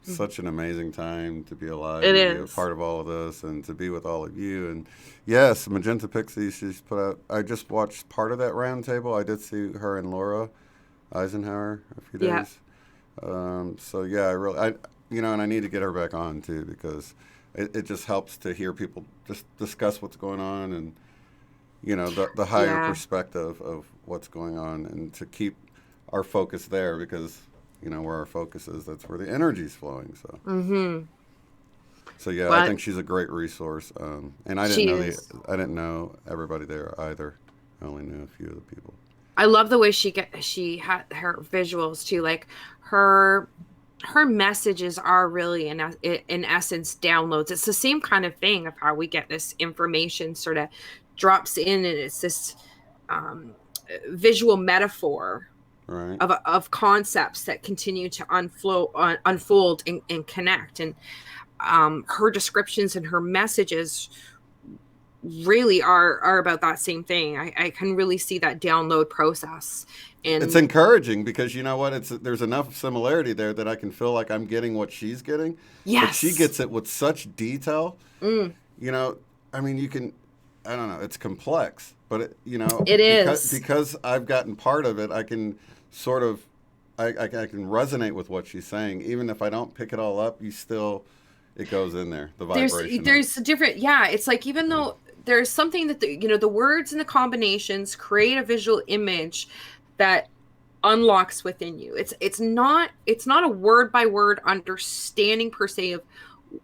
Such an amazing time to be alive. It and is. Be a part of all of this and to be with all of you. And yes, Magenta Pixie, she's put out, I just watched part of that roundtable. I did see her and Laura Eisenhower a few days. So yeah, and I need to get her back on too, because it just helps to hear people just discuss what's going on and, the higher perspective of what's going on, and to keep our focus there, because, where our focus is, that's where the energy's flowing. So, so yeah, I think she's a great resource. And I didn't know everybody there either. I only knew a few of the people. I love the way she had her visuals too. Like her messages are really in essence downloads. It's the same kind of thing of how we get this information sort of drops in, and it's this visual metaphor of concepts that continue to unfold and connect. And her descriptions and her messages really are about that same thing. I can really see that download process. And it's encouraging, because you know what? There's enough similarity there that I can feel like I'm getting what she's getting. Yes. But she gets it with such detail. I mean, you can, I don't know, it's complex, but it is. Because I've gotten part of it, I can sort of, I can resonate with what she's saying. Even if I don't pick it all up, it goes in there, the vibration. There's a different, it's like, even though there's something that the words and the combinations create a visual image that unlocks within you. It's not a word by word understanding per se of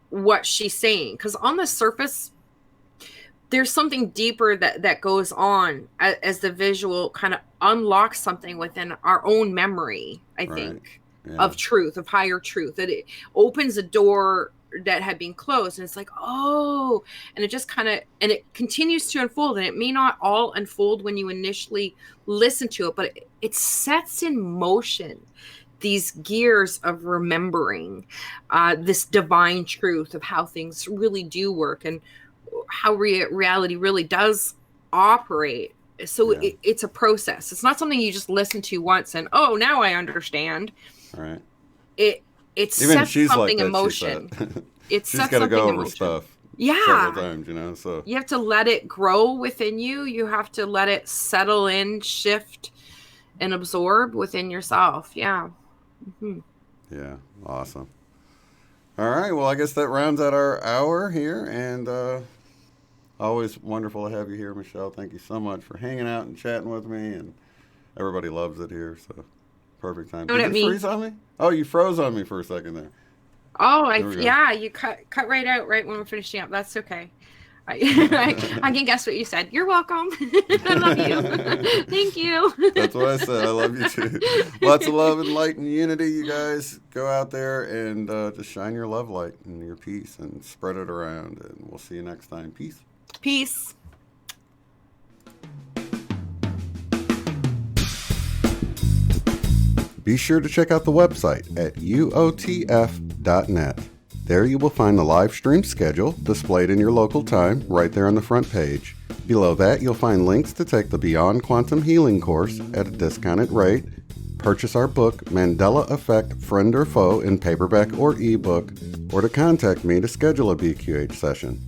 what she's saying, because on the surface there's something deeper that goes on as the visual kind of unlocks something within our own memory, I think, of truth, of higher truth, that it opens a door that had been closed, and it's like, and it just kind of, and it continues to unfold, and it may not all unfold when you initially listen to it, but it sets in motion these gears of remembering this divine truth of how things really do work, and how reality really does operate. So it's a process. It's not something you just listen to once and now I understand. Right. It even sets she's something like in motion. It she's sets got to something go in over motion. stuff several times, so you have to let it grow within you. You have to let it settle in, shift, and absorb within yourself. Yeah. Yeah. Awesome. All right. Well, I guess that rounds out our hour here, and always wonderful to have you here, Michelle. Thank you so much for hanging out and chatting with me, and everybody loves it here, so perfect time. Did you freeze on me? Oh, you froze on me for a second there. Oh, you cut right out right when we're finishing up. That's okay. I can guess what you said. You're welcome. I love you. Thank you. That's what I said. I love you too. Lots of love and light and unity. You guys go out there and just shine your love light and your peace and spread it around. And we'll see you next time. Peace. Peace. Be sure to check out the website at uotf.net. There you will find the live stream schedule displayed in your local time right there on the front page. Below that, you'll find links to take the Beyond Quantum Healing course at a discounted rate, purchase our book, Mandela Effect, Friend or Foe, in paperback or ebook, or to contact me to schedule a BQH session.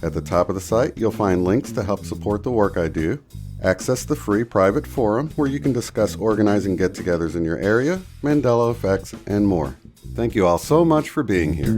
At the top of the site, you'll find links to help support the work I do, access the free private forum where you can discuss organizing get-togethers in your area, Mandela effects, and more. Thank you all so much for being here.